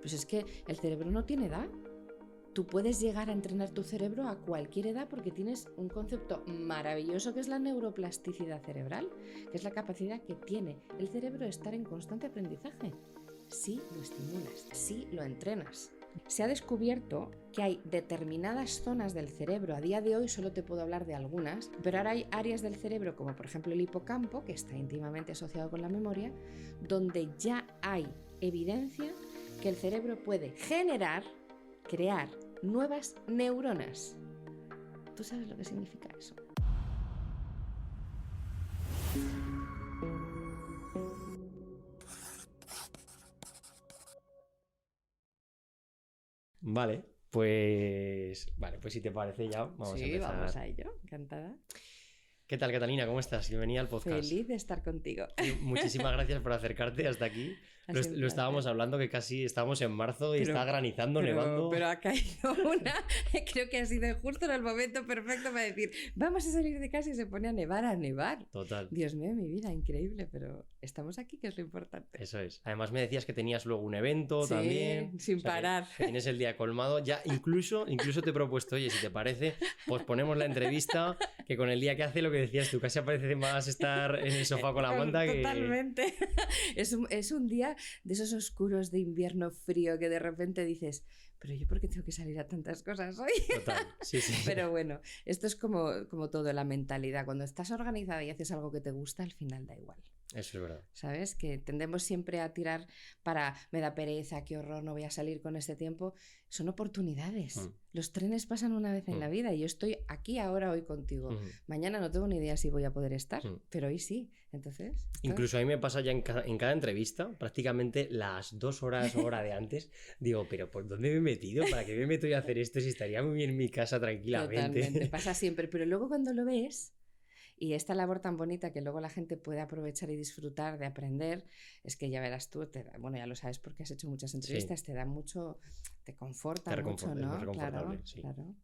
Pues es que el cerebro no tiene edad. Tú puedes llegar a entrenar tu cerebro a cualquier edad porque tienes un concepto maravilloso que es la neuroplasticidad cerebral, que es la capacidad que tiene el cerebro de estar en constante aprendizaje. Si lo estimulas, si lo entrenas. Se ha descubierto que hay determinadas zonas del cerebro, a día de hoy solo te puedo hablar de algunas, pero ahora hay áreas del cerebro, como por ejemplo el hipocampo, que está íntimamente asociado con la memoria, donde ya hay evidencia que el cerebro puede crear nuevas neuronas. ¿Tú sabes lo que significa eso? Vale, pues si te parece ya vamos a empezar. Sí, vamos a ello, encantada. ¿Qué tal, Catalina? ¿Cómo estás? Bienvenida al podcast. Feliz de estar contigo. Muchísimas gracias por acercarte hasta aquí. Lo estábamos hablando que casi estábamos en marzo y está granizando, nevando. Pero ha caído una, creo que ha sido justo en el momento perfecto para decir, vamos a salir de casa y se pone a nevar. Total. Dios mío, mi vida, increíble, pero estamos aquí, que es lo importante. Eso es. Además me decías que tenías luego un evento también. Sin parar. Que tienes el día colmado. Ya incluso te he propuesto, oye, si te parece, pues ponemos la entrevista, que con el día que hace lo que decías tú, casi parece más estar en el sofá con la manta que... Totalmente. Es un día de esos oscuros de invierno frío que de repente dices, pero yo ¿por qué tengo que salir a tantas cosas hoy? Total, sí. Pero bueno, esto es como todo, la mentalidad. Cuando estás organizada y haces algo que te gusta, al final da igual. Eso es verdad. ¿Sabes? Que tendemos siempre a tirar para me da pereza, qué horror, no voy a salir con este tiempo. Son oportunidades. Los trenes pasan una vez en la vida y yo estoy aquí ahora, hoy contigo. Mañana no tengo ni idea si voy a poder estar, pero hoy sí. Entonces... Incluso a mí me pasa ya en cada entrevista, prácticamente las 2 horas o hora de antes, digo, pero ¿por dónde me he metido? ¿Para qué me meto yo a hacer esto si estaría muy bien en mi casa tranquilamente? Totalmente, pasa siempre. Pero luego cuando lo ves... Y esta labor tan bonita que luego la gente puede aprovechar y disfrutar de aprender, es que ya verás tú, bueno, ya lo sabes porque has hecho muchas entrevistas, te da mucho, te conforta mucho, ¿no? Es reconfortable, sí. Claro.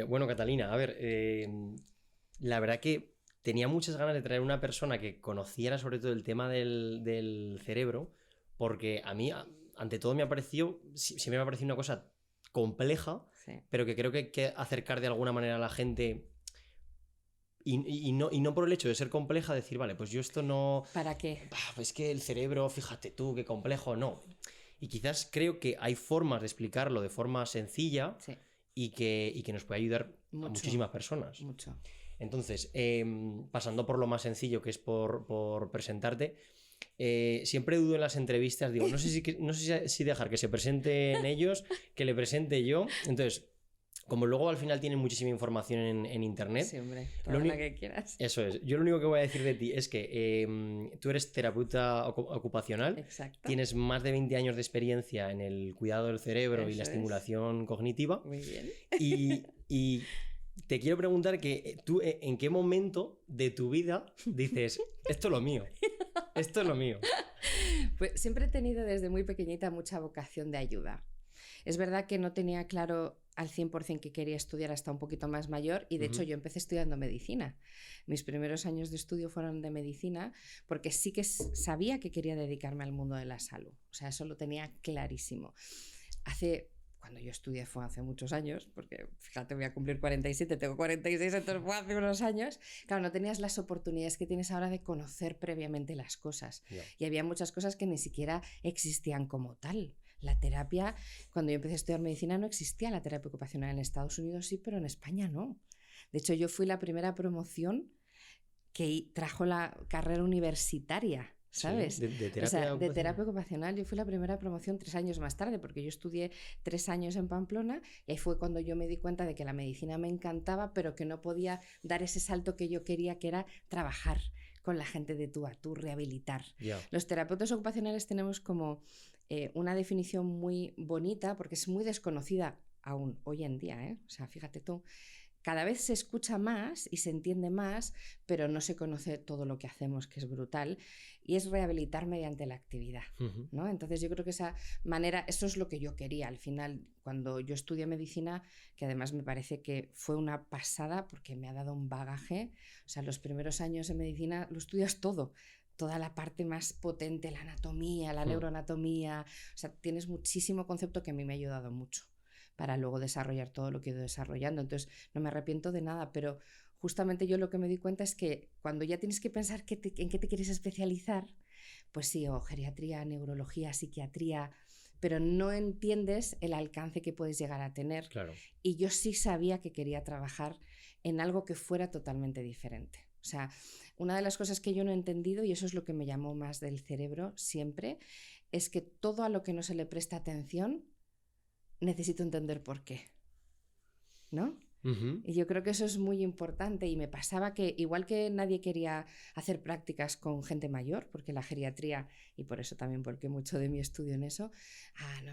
Bueno, Catalina, a ver, la verdad que tenía muchas ganas de traer una persona que conociera sobre todo el tema del cerebro, porque a mí, ante todo, siempre me ha parecido una cosa compleja, pero que creo que hay que acercar de alguna manera a la gente... Y no por el hecho de ser compleja decir, vale, pues yo esto no... ¿Para qué? Es que el cerebro, fíjate tú, qué complejo, no. Y quizás creo que hay formas de explicarlo de forma sencilla y que nos puede ayudar a muchísimas personas. Mucho. Entonces, pasando por lo más sencillo, que es por presentarte, siempre dudo en las entrevistas, digo, no sé si dejar que se presenten ellos, que le presente yo. Entonces... Como luego al final tienen muchísima información en internet. Sí, hombre, toda la que quieras. Eso es. Yo lo único que voy a decir de ti es que tú eres terapeuta ocupacional. Exacto. Tienes más de 20 años de experiencia en el cuidado del cerebro y la estimulación cognitiva. Muy bien. Y te quiero preguntar que tú, ¿en qué momento de tu vida dices, esto es lo mío? Esto es lo mío. Pues siempre he tenido desde muy pequeñita mucha vocación de ayuda. Es verdad que no tenía claro al 100% que quería estudiar hasta un poquito más mayor y de hecho yo empecé estudiando medicina. Mis primeros años de estudio fueron de medicina porque sí que sabía que quería dedicarme al mundo de la salud. O sea, eso lo tenía clarísimo. Cuando yo estudié fue hace muchos años, porque fíjate, voy a cumplir 47, tengo 46, entonces fue hace unos años. Claro, no tenías las oportunidades que tienes ahora de conocer previamente las cosas. Y había muchas cosas que ni siquiera existían como tal. La terapia, cuando yo empecé a estudiar medicina no existía la terapia ocupacional en Estados Unidos, sí, pero en España no. De hecho, yo fui la primera promoción que trajo la carrera universitaria. ¿Sabes? Sí, de terapia ocupacional. Yo fui la primera promoción 3 años más tarde, porque yo estudié 3 años en Pamplona y ahí fue cuando yo me di cuenta de que la medicina me encantaba, pero que no podía dar ese salto que yo quería, que era trabajar con la gente de tú a tú, rehabilitar. Los terapeutas ocupacionales tenemos como una definición muy bonita, porque es muy desconocida aún hoy en día, ¿eh? O sea, fíjate tú. Cada vez se escucha más y se entiende más, pero no se conoce todo lo que hacemos, que es brutal, y es rehabilitar mediante la actividad, ¿no? Entonces yo creo que esa manera, eso es lo que yo quería. Al final, cuando yo estudié medicina, que además me parece que fue una pasada porque me ha dado un bagaje, o sea, los primeros años en medicina lo estudias todo, toda la parte más potente, la anatomía, la neuroanatomía. O sea, tienes muchísimo concepto que a mí me ha ayudado mucho para luego desarrollar todo lo que he ido desarrollando. Entonces, no me arrepiento de nada, pero justamente yo lo que me di cuenta es que cuando ya tienes que pensar en qué te quieres especializar, pues sí, o geriatría, neurología, psiquiatría, pero no entiendes el alcance que puedes llegar a tener. Claro. Y yo sí sabía que quería trabajar en algo que fuera totalmente diferente. O sea, una de las cosas que yo no he entendido, y eso es lo que me llamó más del cerebro siempre, es que todo a lo que no se le presta atención, necesito entender por qué, ¿no? Y yo creo que eso es muy importante, y me pasaba que igual que nadie quería hacer prácticas con gente mayor, porque la geriatría, y por eso también porque mucho de mi estudio en eso,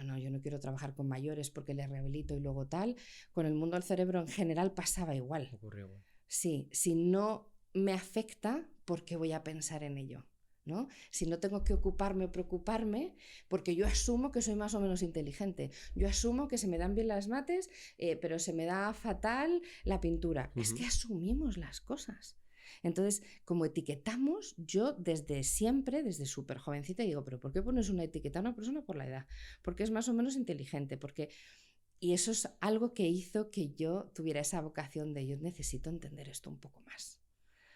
no, yo no quiero trabajar con mayores porque les rehabilito y luego tal, con el mundo del cerebro en general pasaba igual. Ocurrió igual. Sí, si no me afecta, ¿por qué voy a pensar en ello? ¿No? Si no tengo que ocuparme o preocuparme, porque yo asumo que soy más o menos inteligente, yo asumo que se me dan bien las mates, pero se me da fatal la pintura. Es que asumimos las cosas. Entonces, como etiquetamos, yo desde siempre, desde súper jovencita, digo, pero ¿por qué pones una etiqueta a una persona por la edad? Porque es más o menos inteligente, porque... Y eso es algo que hizo que yo tuviera esa vocación de yo necesito entender esto un poco más.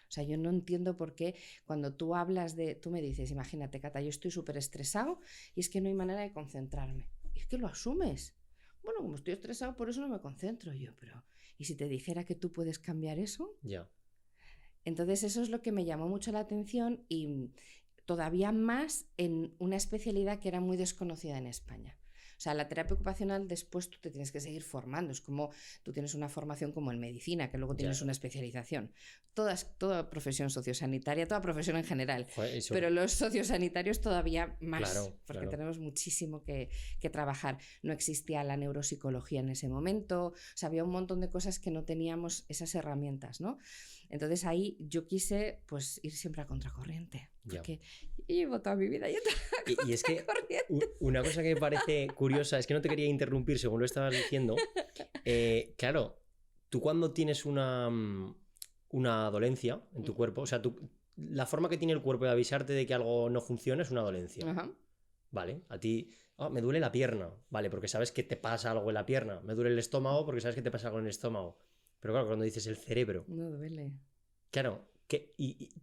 O sea, yo no entiendo por qué cuando tú hablas de... Tú me dices, imagínate, Cata, yo estoy súper estresado y es que no hay manera de concentrarme. Y es que lo asumes. Bueno, como estoy estresado, por eso no me concentro yo. Pero, ¿y si te dijera que tú puedes cambiar eso? Ya. Entonces eso es lo que me llamó mucho la atención, y todavía más en una especialidad que era muy desconocida en España. O sea, la terapia ocupacional después tú te tienes que seguir formando. Es como tú tienes una formación como en medicina, que luego tienes una especialización. Toda profesión sociosanitaria, toda profesión en general. Pero los sociosanitarios todavía más, porque tenemos muchísimo que trabajar. No existía la neuropsicología en ese momento. O sea, había un montón de cosas que no teníamos esas herramientas, ¿no? Entonces ahí yo quise pues ir siempre a contracorriente, porque llevo toda mi vida yendo a contracorriente. Y es que una cosa que me parece curiosa, es que no te quería interrumpir según lo estabas diciendo. Claro, tú cuando tienes una dolencia en tu cuerpo, o sea, la forma que tiene el cuerpo de avisarte de que algo no funciona es una dolencia. Vale, a ti me duele la pierna, vale, porque sabes que te pasa algo en la pierna. Me duele el estómago porque sabes que te pasa algo en el estómago. Pero claro, cuando dices el cerebro... No duele. Claro,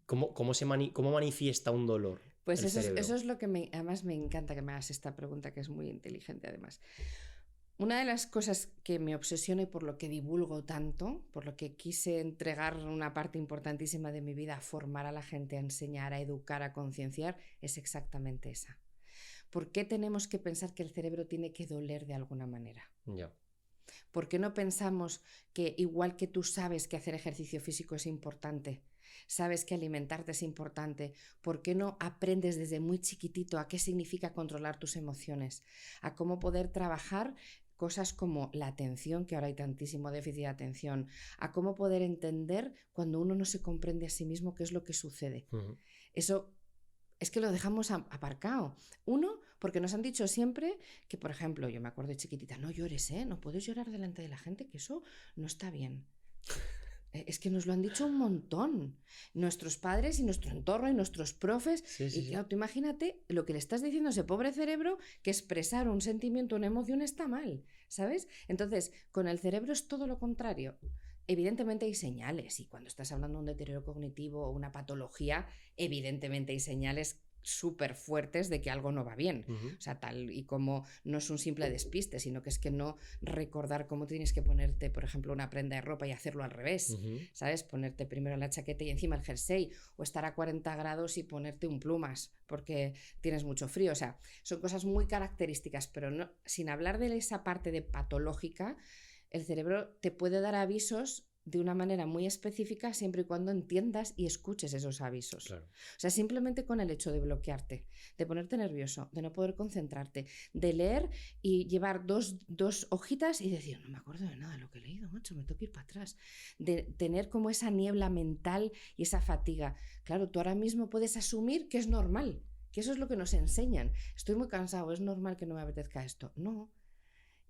¿cómo manifiesta un dolor? Pues eso es lo que además me encanta que me hagas esta pregunta, que es muy inteligente además. Una de las cosas que me obsesiona y por lo que divulgo tanto, por lo que quise entregar una parte importantísima de mi vida a formar a la gente, a enseñar, a educar, a concienciar, es exactamente esa. ¿Por qué tenemos que pensar que el cerebro tiene que doler de alguna manera? Ya. ¿Por qué no pensamos que igual que tú sabes que hacer ejercicio físico es importante, sabes que alimentarte es importante, ¿por qué no aprendes desde muy chiquitito a qué significa controlar tus emociones, a cómo poder trabajar cosas como la atención, que ahora hay tantísimo déficit de atención, a cómo poder entender cuando uno no se comprende a sí mismo qué es lo que sucede? Eso es que lo dejamos aparcado. Uno, porque nos han dicho siempre que, por ejemplo, yo me acuerdo de chiquitita, no llores, no puedes llorar delante de la gente, que eso no está bien. Es que nos lo han dicho un montón. Nuestros padres y nuestro entorno y nuestros profes. Y claro, tú imagínate lo que le estás diciendo a ese pobre cerebro, que expresar un sentimiento, una emoción está mal, ¿sabes? Entonces, con el cerebro es todo lo contrario. Evidentemente hay señales, y cuando estás hablando de un deterioro cognitivo o una patología, evidentemente hay señales súper fuertes de que algo no va bien. O sea, tal y como no es un simple despiste, sino que es que no recordar cómo tienes que ponerte, por ejemplo, una prenda de ropa y hacerlo al revés, ¿sabes? Ponerte primero la chaqueta y encima el jersey, o estar a 40 grados y ponerte un plumas porque tienes mucho frío. O sea, son cosas muy características, pero no, sin hablar de esa parte de patológica, el cerebro te puede dar avisos de una manera muy específica siempre y cuando entiendas y escuches esos avisos. Claro. O sea, simplemente con el hecho de bloquearte, de ponerte nervioso, de no poder concentrarte, de leer y llevar dos hojitas y decir, no me acuerdo de nada de lo que he leído, macho, me tengo que ir para atrás. De tener como esa niebla mental y esa fatiga. Claro, tú ahora mismo puedes asumir que es normal, que eso es lo que nos enseñan. Estoy muy cansado, es normal que no me apetezca esto. No.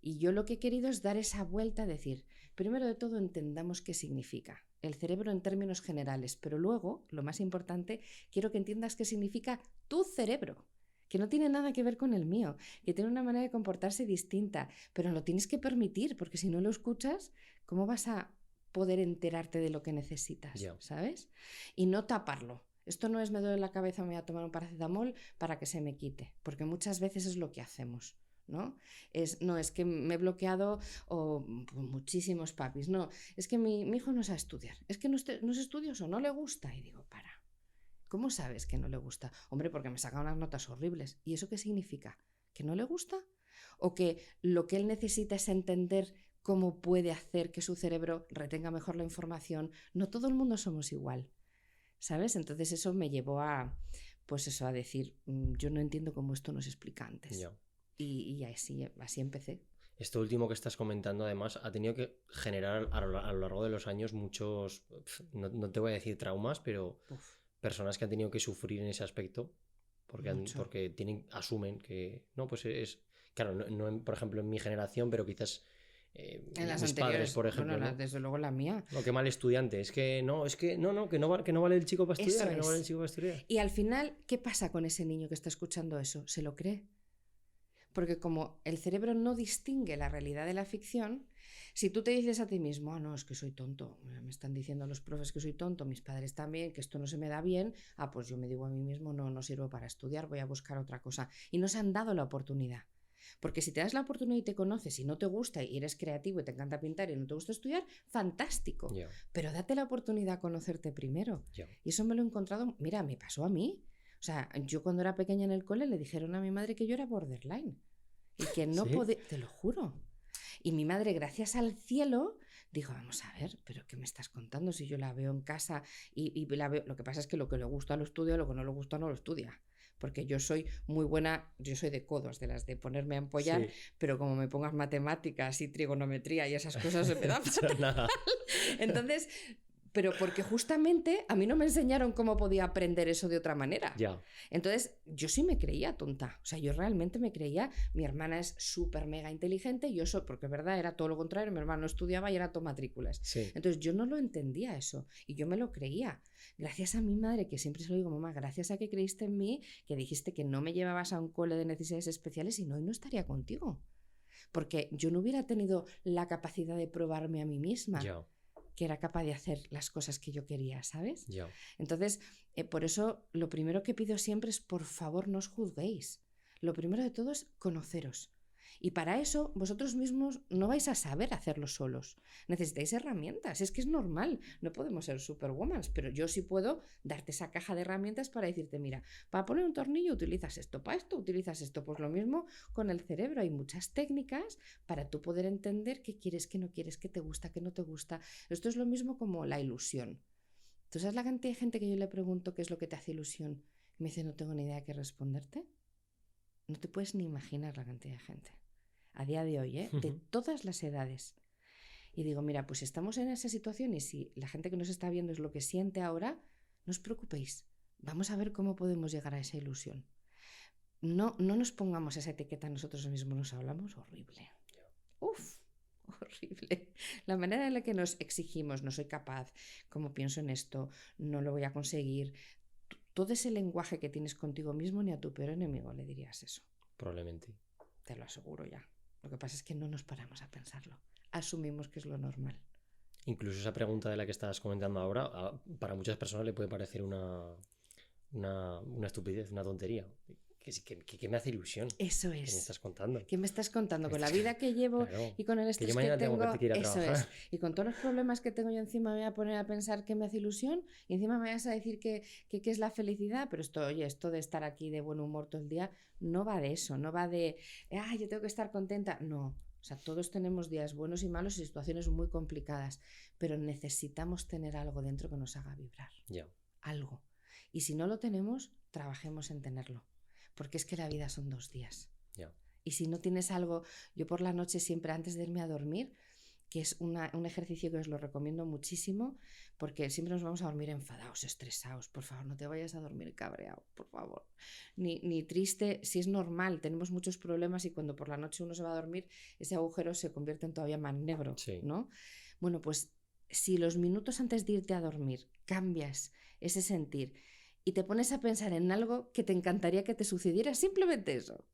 Y yo lo que he querido es dar esa vuelta a decir, primero de todo entendamos qué significa. el cerebro en términos generales, pero luego, lo más importante, quiero que entiendas qué significa tu cerebro, que no tiene nada que ver con el mío, que tiene una manera de comportarse distinta, pero lo tienes que permitir, porque si no lo escuchas, ¿cómo vas a poder enterarte de lo que necesitas? ¿Sabes? Y no taparlo. Esto no es me duele la cabeza, me voy a tomar un paracetamol para que se me quite, porque muchas veces es lo que hacemos. ¿No? Es que me he bloqueado o muchísimos papis. No, es que mi hijo no sabe estudiar. Es que no es estudioso, no le gusta. Y digo, para. ¿Cómo sabes que no le gusta? Hombre, porque me saca unas notas horribles. ¿Y eso qué significa? ¿Que no le gusta? ¿O que lo que él necesita es entender cómo puede hacer que su cerebro retenga mejor la información? No todo el mundo somos igual, ¿sabes? Entonces eso me llevó a, pues eso, a decir, yo no entiendo cómo esto nos explica antes. Y así empecé. Esto último que estás comentando, además, ha tenido que generar a lo largo de los años muchos, no te voy a decir traumas, pero personas que han tenido que sufrir en ese aspecto porque asumen que, no, pues es, claro, no por ejemplo en mi generación, pero quizás en las mis padres, por ejemplo. Bueno, desde luego la mía. No, qué mal estudiante, que no vale el chico para estudiar, que no vale el chico para estudiar. Y al final, ¿qué pasa con ese niño que está escuchando eso? ¿Se lo cree? Porque como el cerebro no distingue la realidad de la ficción, si tú te dices a ti mismo, no, es que soy tonto, me están diciendo los profes que soy tonto, mis padres también, que esto no se me da bien, pues yo me digo a mí mismo, no sirvo para estudiar, voy a buscar otra cosa. Y nos han dado la oportunidad. Porque si te das la oportunidad y te conoces y no te gusta y eres creativo y te encanta pintar y no te gusta estudiar, fantástico. Pero date la oportunidad a conocerte primero. Y eso me lo he encontrado, mira, me pasó a mí. O sea, yo cuando era pequeña en el cole le dijeron a mi madre que yo era borderline y que no podía, te lo juro. Y mi madre, gracias al cielo, dijo, vamos a ver, pero ¿qué me estás contando? Si yo la veo en casa y la veo, lo que pasa es que lo que le gusta lo estudia, lo que no le gusta no lo estudia. Porque yo soy muy buena, yo soy de codos, de las de ponerme a empollar, pero como me pongas matemáticas y trigonometría y esas cosas se me da fatal. Entonces, pero porque justamente a mí no me enseñaron cómo podía aprender eso de otra manera. Entonces, yo sí me creía tonta. O sea, yo realmente me creía, mi hermana es súper mega inteligente, yo soy, porque es verdad, era todo lo contrario, mi hermano estudiaba y era todo matrículas. Entonces, yo no lo entendía eso y yo me lo creía. Gracias a mi madre, que siempre se lo digo, mamá, gracias a que creíste en mí, que dijiste que no me llevabas a un cole de necesidades especiales y no estaría contigo. Porque yo no hubiera tenido la capacidad de probarme a mí misma. Que era capaz de hacer las cosas que yo quería, ¿sabes? Entonces, por eso lo primero que pido siempre es, por favor, no os juzguéis. Lo primero de todo es conoceros. Y para eso vosotros mismos no vais a saber hacerlo solos. Necesitáis herramientas, es que es normal. No podemos ser superwoman, pero yo sí puedo darte esa caja de herramientas para decirte, mira, para poner un tornillo utilizas esto, para esto utilizas esto. Pues lo mismo con el cerebro, hay muchas técnicas para tú poder entender qué quieres, qué no quieres, qué te gusta, qué no te gusta. Esto es lo mismo como la ilusión. ¿Tú sabes la cantidad de gente que yo le pregunto qué es lo que te hace ilusión? Y me dice, no tengo ni idea de qué responderte. No te puedes ni imaginar la cantidad de gente. A día de hoy, de todas las edades. Y digo, mira, pues estamos en esa situación y si la gente que nos está viendo es lo que siente ahora, no os preocupéis. Vamos a ver cómo podemos llegar a esa ilusión. No nos pongamos esa etiqueta nosotros mismos, nos hablamos horrible. Horrible. La manera en la que nos exigimos, no soy capaz, cómo pienso en esto, no lo voy a conseguir. Todo ese lenguaje que tienes contigo mismo, ni a tu peor enemigo le dirías eso. Probablemente. Te lo aseguro ya. Lo que pasa es que no nos paramos a pensarlo. Asumimos que es lo normal. Incluso esa pregunta de la que estás comentando ahora, para muchas personas le puede parecer una estupidez, una tontería. ¿Qué me hace ilusión? Eso es. ¿Qué me estás contando? ¿Qué me estás contando? Con la vida que llevo y con el estrés que tengo. Eso es. Y con todos los problemas que tengo yo encima me voy a poner a pensar qué me hace ilusión y encima me vas a decir que es la felicidad. Pero esto de estar aquí de buen humor todo el día no va de eso. No va de, yo tengo que estar contenta. No. O sea, todos tenemos días buenos y malos y situaciones muy complicadas. Pero necesitamos tener algo dentro que nos haga vibrar. Algo. Y si no lo tenemos, trabajemos en tenerlo. Porque es que la vida son 2 días. Y si no tienes algo, yo por la noche siempre antes de irme a dormir, que es un ejercicio que os lo recomiendo muchísimo, porque siempre nos vamos a dormir enfadados, estresados. Por favor, no te vayas a dormir cabreado, por favor. Ni triste, si es normal, tenemos muchos problemas y cuando por la noche uno se va a dormir, ese agujero se convierte en todavía más negro, ¿no? Bueno, pues si los minutos antes de irte a dormir cambias ese sentir y te pones a pensar en algo que te encantaría que te sucediera, simplemente eso.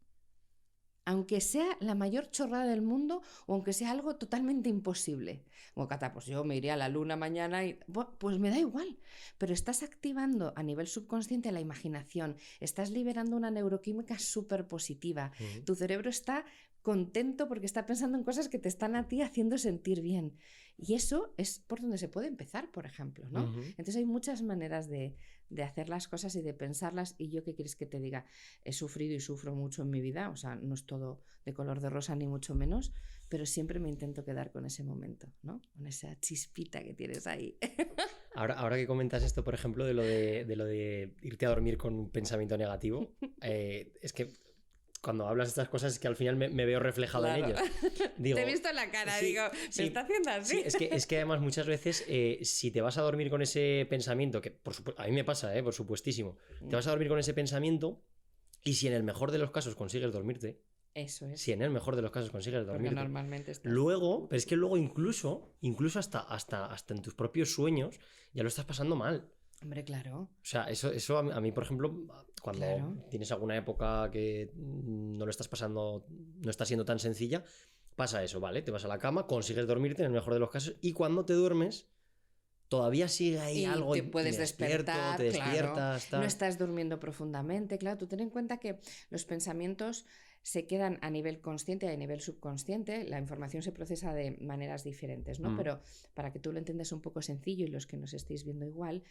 Aunque sea la mayor chorrada del mundo o aunque sea algo totalmente imposible. Como Cata, pues yo me iré a la luna mañana y... Pues me da igual. Pero estás activando a nivel subconsciente la imaginación. Estás liberando una neuroquímica súper positiva. Tu cerebro está contento porque está pensando en cosas que te están a ti haciendo sentir bien. Y eso es por donde se puede empezar, por ejemplo, ¿no? Entonces hay muchas maneras de hacer las cosas y de pensarlas, y yo, ¿qué quieres que te diga? He sufrido y sufro mucho en mi vida, o sea, no es todo de color de rosa ni mucho menos, pero siempre me intento quedar con ese momento, ¿no? Con esa chispita que tienes ahí. Ahora que comentas esto, por ejemplo, de lo de irte a dormir con un pensamiento negativo, es que cuando hablas de estas cosas es que al final me veo reflejado en ello. Digo, te he visto en la cara, sí, digo, ¿me está haciendo así? Sí, es que además muchas veces si te vas a dormir con ese pensamiento, que a mí me pasa, por supuestísimo, te vas a dormir con ese pensamiento y si en el mejor de los casos consigues dormirte, eso es. Si en el mejor de los casos consigues dormirte, normalmente luego, pero es que luego incluso hasta en tus propios sueños ya lo estás pasando mal. Hombre, claro. O sea, eso a mí, por ejemplo, cuando tienes alguna época que no lo estás pasando, no está siendo tan sencilla, pasa eso, ¿vale? Te vas a la cama, consigues dormirte en el mejor de los casos y cuando te duermes todavía sigue ahí y algo. Te puedes despertar, te despiertas, claro. No estás durmiendo profundamente, claro. Tú ten en cuenta que los pensamientos se quedan a nivel consciente y a nivel subconsciente. La información se procesa de maneras diferentes, ¿no? Pero para que tú lo entiendas un poco sencillo y los que nos estéis viendo igual,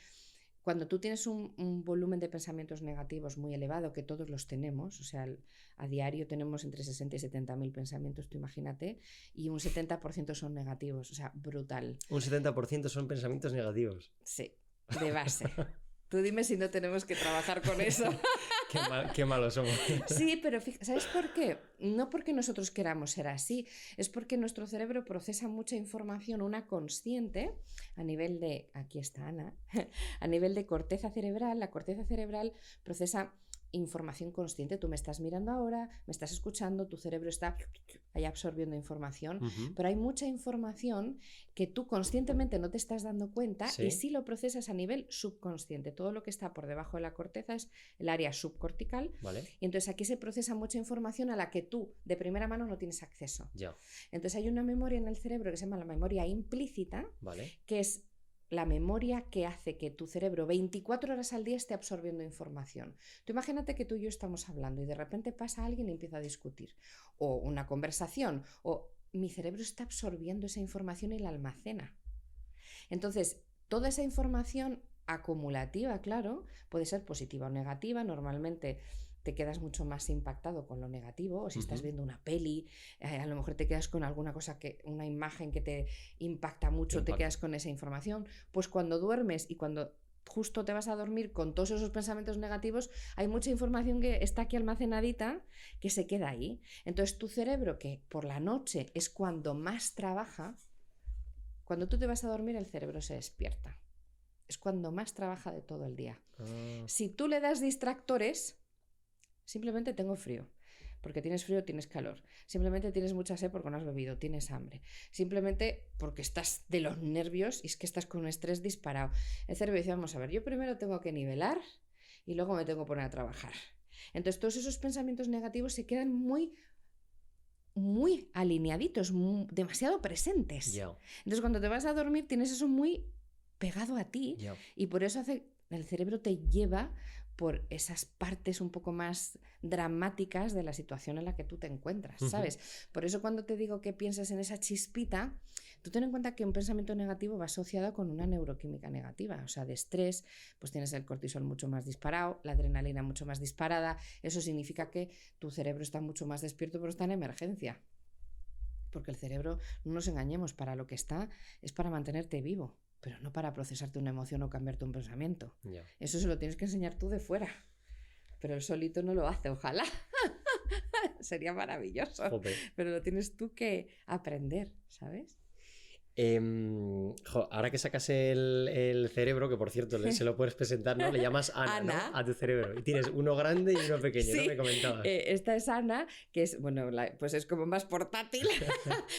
cuando tú tienes un volumen de pensamientos negativos muy elevado, que todos los tenemos, o sea, a diario tenemos entre 60 y 70.000 pensamientos, tú imagínate, y un 70% son negativos, o sea, brutal. Un 70% son pensamientos negativos. Sí, de base. Tú dime si no tenemos que trabajar con eso. Qué malos somos. Sí, pero ¿sabes por qué? No porque nosotros queramos ser así, es porque nuestro cerebro procesa mucha información, una consciente, a nivel de, aquí está Ana, a nivel de corteza cerebral. La corteza cerebral procesa información consciente. Tú me estás mirando ahora, me estás escuchando, tu cerebro está ahí absorbiendo información, pero hay mucha información que tú conscientemente no te estás dando cuenta y sí lo procesas a nivel subconsciente. Todo lo que está por debajo de la corteza es el área subcortical, ¿vale? Y entonces aquí se procesa mucha información a la que tú de primera mano no tienes acceso. Ya. Entonces hay una memoria en el cerebro que se llama la memoria implícita, ¿vale? Que es la memoria que hace que tu cerebro 24 horas al día esté absorbiendo información. Tú imagínate que tú y yo estamos hablando y de repente pasa alguien y empieza a discutir, o una conversación, o mi cerebro está absorbiendo esa información y la almacena. Entonces, toda esa información acumulativa, claro, puede ser positiva o negativa. Normalmente te quedas mucho más impactado con lo negativo, o si estás viendo una peli, a lo mejor te quedas con alguna cosa, una imagen que te impacta mucho, te quedas con esa información. Pues cuando duermes y cuando justo te vas a dormir con todos esos pensamientos negativos, hay mucha información que está aquí almacenadita que se queda ahí. Entonces tu cerebro, que por la noche es cuando más trabaja, cuando tú te vas a dormir el cerebro se despierta. Es cuando más trabaja de todo el día. Si tú le das distractores, simplemente tengo frío. Porque tienes frío, tienes calor. Simplemente tienes mucha sed porque no has bebido, tienes hambre. Simplemente porque estás de los nervios y es que estás con un estrés disparado. El cerebro dice, vamos a ver, yo primero tengo que nivelar y luego me tengo que poner a trabajar. Entonces todos esos pensamientos negativos se quedan muy alineaditos, demasiado presentes. Yeah. Entonces cuando te vas a dormir tienes eso muy pegado a ti, Yeah. y por eso el cerebro te lleva por esas partes un poco más dramáticas de la situación en la que tú te encuentras, ¿sabes? Por eso cuando te digo que piensas en esa chispita, tú ten en cuenta que un pensamiento negativo va asociado con una neuroquímica negativa, o sea, de estrés, pues tienes el cortisol mucho más disparado, la adrenalina mucho más disparada. Eso significa que tu cerebro está mucho más despierto, pero está en emergencia. Porque el cerebro, no nos engañemos, para lo que está es para mantenerte vivo, pero no para procesarte una emoción o cambiarte un pensamiento. Yeah. Eso se lo tienes que enseñar tú de fuera. Pero él solito no lo hace, ojalá. Sería maravilloso. Joder. Pero lo tienes tú que aprender, ¿sabes? Ahora que sacas el cerebro, que por cierto se lo puedes presentar, ¿no? Le llamas Ana, Ana. ¿no? A tu cerebro. Y tienes uno grande y uno pequeño, Sí, ¿no? Me comentabas. Esta es Ana, que es, bueno, pues es como más portátil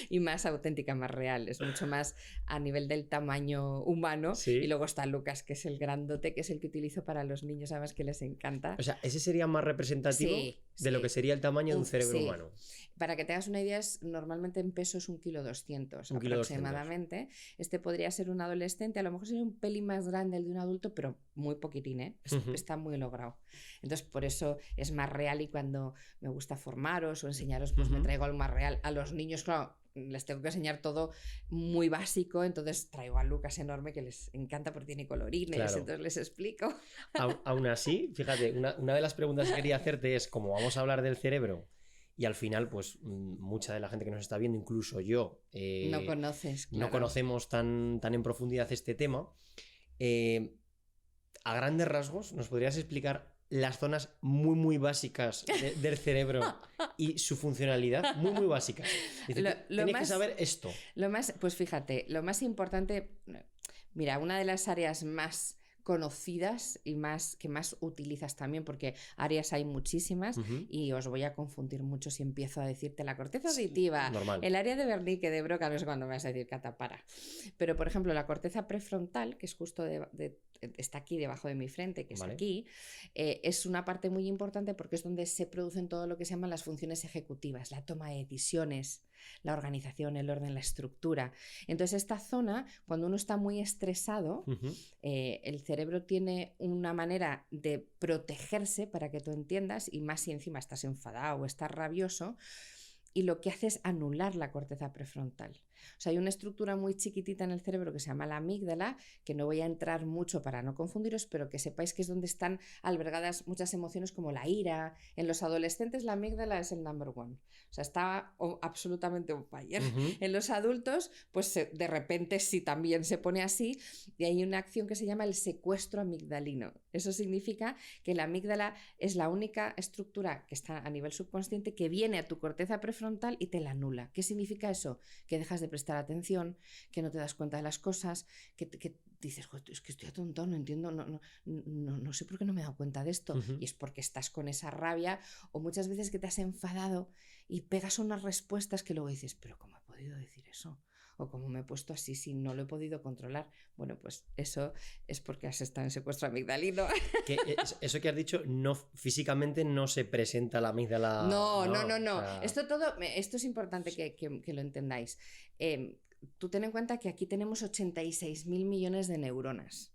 y más auténtica, más real. Es mucho más a nivel del tamaño humano. Sí. Y luego está Lucas, que es el grandote, que es el que utilizo para los niños, además que les encanta. O sea, ese sería más representativo de lo que sería el tamaño de un cerebro humano. Para que tengas una idea, normalmente en peso es 1,2 kg aproximadamente. Este podría ser un adolescente, a lo mejor sería un pelín más grande el de un adulto, pero muy poquitín, ¿eh? Está muy logrado. Entonces, por eso es más real, y cuando me gusta formaros o enseñaros, pues me traigo algo más real. A los niños, claro, les tengo que enseñar todo muy básico, entonces traigo a Lucas enorme, que les encanta porque tiene colorines, claro. Entonces les explico. Aún así, fíjate, una de las preguntas que quería hacerte es, como vamos a hablar del cerebro, y al final, pues mucha de la gente que nos está viendo, incluso yo, no conoces, claro. No conocemos tan en profundidad este tema. A grandes rasgos, ¿nos podrías explicar las zonas muy, muy básicas del cerebro y su funcionalidad? Muy, muy básicas. Tienes que saber esto. Pues fíjate, lo más importante, mira, una de las áreas más conocidas y que más utilizas también, porque áreas hay muchísimas, y os voy a confundir mucho si empiezo a decirte la corteza auditiva, el área de Wernicke, de Broca, no sé cuándo me vas a decir catapara. Pero, por ejemplo, la corteza prefrontal, que es justo está aquí debajo de mi frente, que es aquí, es una parte muy importante porque es donde se producen todo lo que se llaman las funciones ejecutivas, la toma de decisiones, la organización, el orden, la estructura. Entonces, esta zona, cuando uno está muy estresado, el cerebro tiene una manera de protegerse, para que tú entiendas, y más si encima estás enfadado o estás rabioso, y lo que hace es anular la corteza prefrontal. O sea, hay una estructura muy chiquitita en el cerebro que se llama la amígdala, que no voy a entrar mucho para no confundiros, pero que sepáis que es donde están albergadas muchas emociones como la ira. En los adolescentes la amígdala es el number one. O sea, está absolutamente on fire. En los adultos, pues de repente sí también se pone así, y hay una acción que se llama el secuestro amigdalino. Eso significa que la amígdala es la única estructura que está a nivel subconsciente que viene a tu corteza prefrontal y te la anula. ¿Qué significa eso? Que dejas de prestar atención, que no te das cuenta de las cosas, que dices, es que estoy atontado, no entiendo, no sé por qué no me he dado cuenta de esto. Y es porque estás con esa rabia, o muchas veces que te has enfadado y pegas unas respuestas que luego dices, pero ¿cómo he podido decir eso? O cómo me he puesto así si no lo he podido controlar. Bueno, pues eso es porque has estado en secuestro amigdalino. Eso que has dicho, físicamente no se presenta la amígdala. No. Esto es importante que lo entendáis. Tú ten en cuenta que aquí tenemos 86.000 millones de neuronas.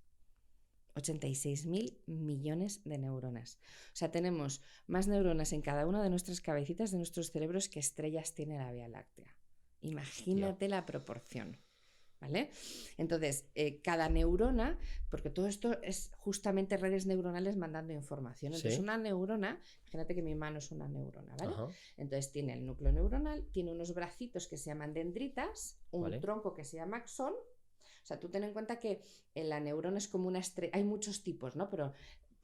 86.000 millones de neuronas. O sea, tenemos más neuronas en cada una de nuestras cabecitas, de nuestros cerebros, que estrellas tiene la Vía Láctea. Imagínate la proporción, ¿vale? Entonces, cada neurona, porque todo esto es justamente redes neuronales mandando información. Entonces, una neurona, imagínate que mi mano es una neurona, ¿vale? Entonces, tiene el núcleo neuronal, tiene unos bracitos que se llaman dendritas, un tronco que se llama axón. O sea, tú ten en cuenta que la neurona es como una estrella, hay muchos tipos, ¿no? Pero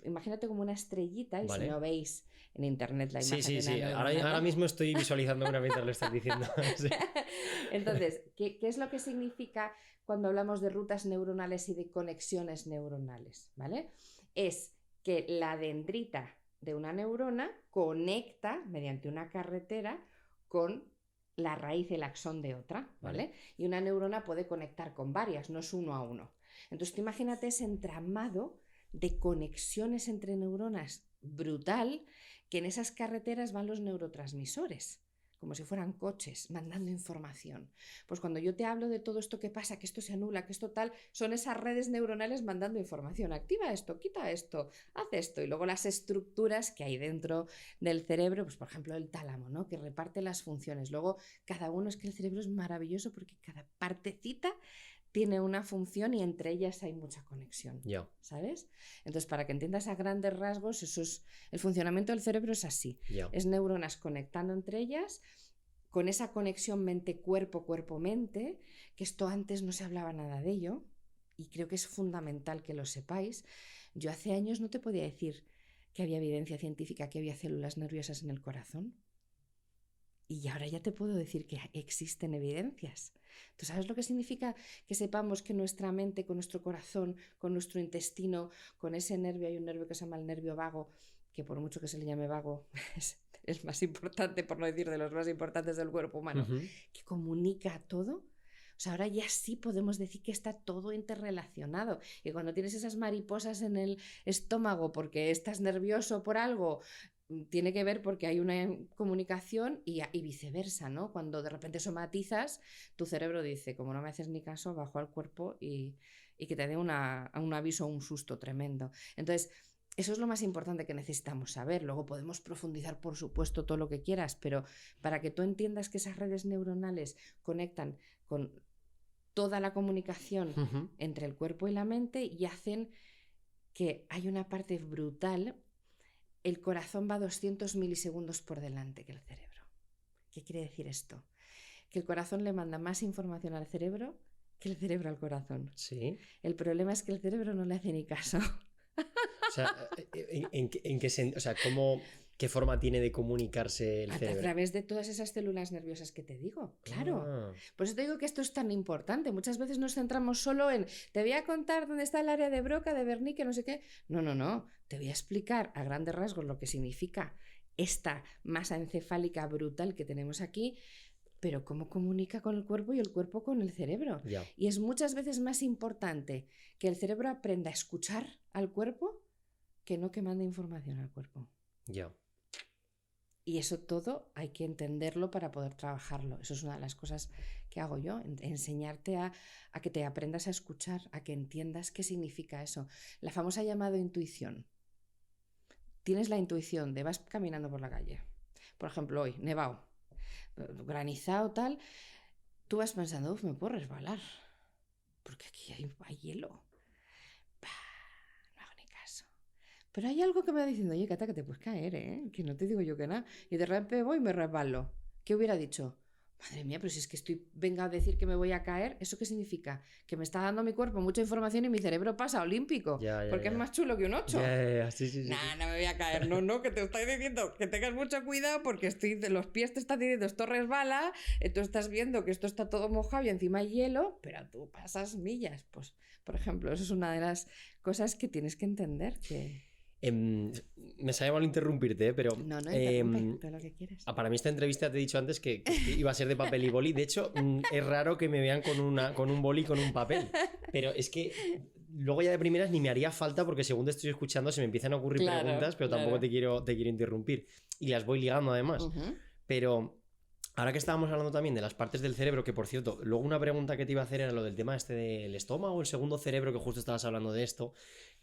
imagínate como una estrellita, y si no veis en internet la imagen de la neurona, ahora mismo estoy visualizando una mientras lo estás diciendo. Entonces, ¿qué es lo que significa cuando hablamos de rutas neuronales y de conexiones neuronales? ¿Vale? Es que la dendrita de una neurona conecta mediante una carretera con la raíz, el axón de otra, ¿vale? Y una neurona puede conectar con varias, no es uno a uno. Entonces, tú imagínate ese entramado de conexiones entre neuronas brutal, que en esas carreteras van los neurotransmisores, como si fueran coches, mandando información. Pues cuando yo te hablo de todo esto que pasa, que esto se anula, que esto tal, son esas redes neuronales mandando información. Activa esto, quita esto, haz esto. Y luego las estructuras que hay dentro del cerebro, pues por ejemplo el tálamo, ¿no? Que reparte las funciones. Luego cada uno, es que el cerebro es maravilloso porque cada partecita tiene una función y entre ellas hay mucha conexión, ¿sabes? Entonces, para que entiendas a grandes rasgos, eso es, el funcionamiento del cerebro es así. Es neuronas conectando entre ellas, con esa conexión mente-cuerpo, cuerpo-mente, que esto antes no se hablaba nada de ello, y creo que es fundamental que lo sepáis. Yo hace años no te podía decir que había evidencia científica que había células nerviosas en el corazón. Y ahora ya te puedo decir que existen evidencias. ¿Tú sabes lo que significa que sepamos que nuestra mente, con nuestro corazón, con nuestro intestino, con ese nervio, hay un nervio que se llama el nervio vago, que por mucho que se le llame vago, es el más importante, por no decir de los más importantes del cuerpo humano, que comunica todo? O sea, ahora ya sí podemos decir que está todo interrelacionado. Y cuando tienes esas mariposas en el estómago porque estás nervioso por algo, tiene que ver porque hay una comunicación y viceversa, ¿no? Cuando de repente somatizas, tu cerebro dice, como no me haces ni caso, bajo al cuerpo y que te dé un aviso o un susto tremendo. Entonces, eso es lo más importante que necesitamos saber. Luego podemos profundizar, por supuesto, todo lo que quieras, pero para que tú entiendas que esas redes neuronales conectan con toda la comunicación entre el cuerpo y la mente y hacen que hay una parte brutal. El corazón va 200 milisegundos por delante que el cerebro. ¿Qué quiere decir esto? Que el corazón le manda más información al cerebro que el cerebro al corazón. Sí. El problema es que el cerebro no le hace ni caso. O sea, ¿en qué sentido? O sea, ¿qué forma tiene de comunicarse el cerebro? A través de todas esas células nerviosas que te digo, claro. Por eso te digo que esto es tan importante. Muchas veces nos centramos solo en, te voy a contar dónde está el área de Broca, de Wernicke, no sé qué. No. Te voy a explicar a grandes rasgos lo que significa esta masa encefálica brutal que tenemos aquí, pero cómo comunica con el cuerpo y el cuerpo con el cerebro. Ya. Y es muchas veces más importante que el cerebro aprenda a escuchar al cuerpo que no que mande información al cuerpo. Ya. Y eso todo hay que entenderlo para poder trabajarlo. Eso es una de las cosas que hago yo, enseñarte a que te aprendas a escuchar, a que entiendas qué significa eso. La famosa llamada intuición. Tienes la intuición de vas caminando por la calle. Por ejemplo, hoy, nevado, granizado, tal. Tú vas pensando, me puedo resbalar, porque aquí hay hielo. Pero hay algo que me va diciendo, oye, Cata, que te puedes caer, ¿eh? Que no te digo yo que nada. Y de repente voy y me resbalo. ¿Qué hubiera dicho? Madre mía, pero si es que venga a decir que me voy a caer, ¿eso qué significa? Que me está dando mi cuerpo mucha información y mi cerebro pasa olímpico. Porque es más chulo que un 8. Sí. Nah, no me voy a caer. No, que te estoy diciendo que tengas mucho cuidado porque los pies te están diciendo esto resbala, tú estás viendo que esto está todo mojado y encima hay hielo, pero tú pasas millas. Pues, por ejemplo, eso es una de las cosas que tienes que entender que... me sabe mal interrumpirte, pero... No, interrumpe, todo lo que quieres. Para mí esta entrevista te he dicho antes que iba a ser de papel y boli. De hecho, es raro que me vean con un boli y con un papel. Pero es que luego ya de primeras ni me haría falta porque según te estoy escuchando se me empiezan a ocurrir preguntas, pero tampoco te quiero interrumpir. Y las voy ligando además. Pero... Ahora que estábamos hablando también de las partes del cerebro, que por cierto, luego una pregunta que te iba a hacer era lo del tema este del estómago, el segundo cerebro, que justo estabas hablando de esto,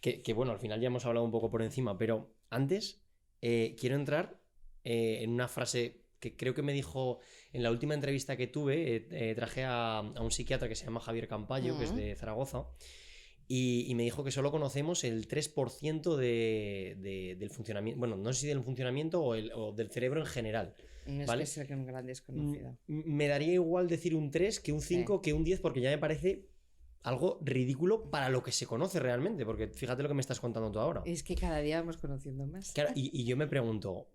que bueno, al final ya hemos hablado un poco por encima, pero antes quiero entrar en una frase que creo que me dijo en la última entrevista que tuve, traje a un psiquiatra que se llama Javier Campayo, que es de Zaragoza, y me dijo que solo conocemos el 3% del funcionamiento, bueno, no sé si del funcionamiento o del cerebro en general. ¿Vale? Es que es un gran desconocido. Me daría igual decir un 3 que un 5 que un 10 porque ya me parece algo ridículo para lo que se conoce realmente, porque fíjate lo que me estás contando tú ahora. Es que cada día vamos conociendo más. Claro, y yo me pregunto,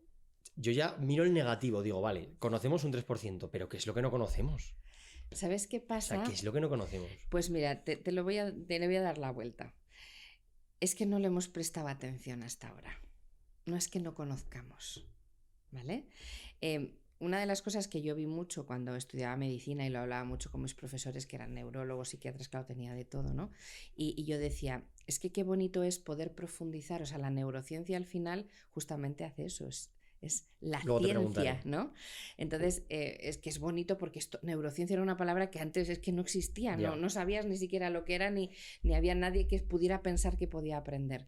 yo ya miro el negativo, digo, vale, conocemos un 3%, pero ¿qué es lo que no conocemos? ¿Sabes qué pasa? O sea, ¿qué es lo que no conocemos? Pues mira, te le voy a dar la vuelta. Es que no le hemos prestado atención hasta ahora. No es que no conozcamos, ¿vale? Una de las cosas que yo vi mucho cuando estudiaba medicina y lo hablaba mucho con mis profesores que eran neurólogos, psiquiatras, claro, tenía de todo, ¿no? Y yo decía, es que qué bonito es poder profundizar, o sea, la neurociencia al final justamente hace eso, es la ciencia, ¿no? Entonces, es que es bonito porque neurociencia era una palabra que antes es que no existía, no sabías ni siquiera lo que era, ni había nadie que pudiera pensar que podía aprender.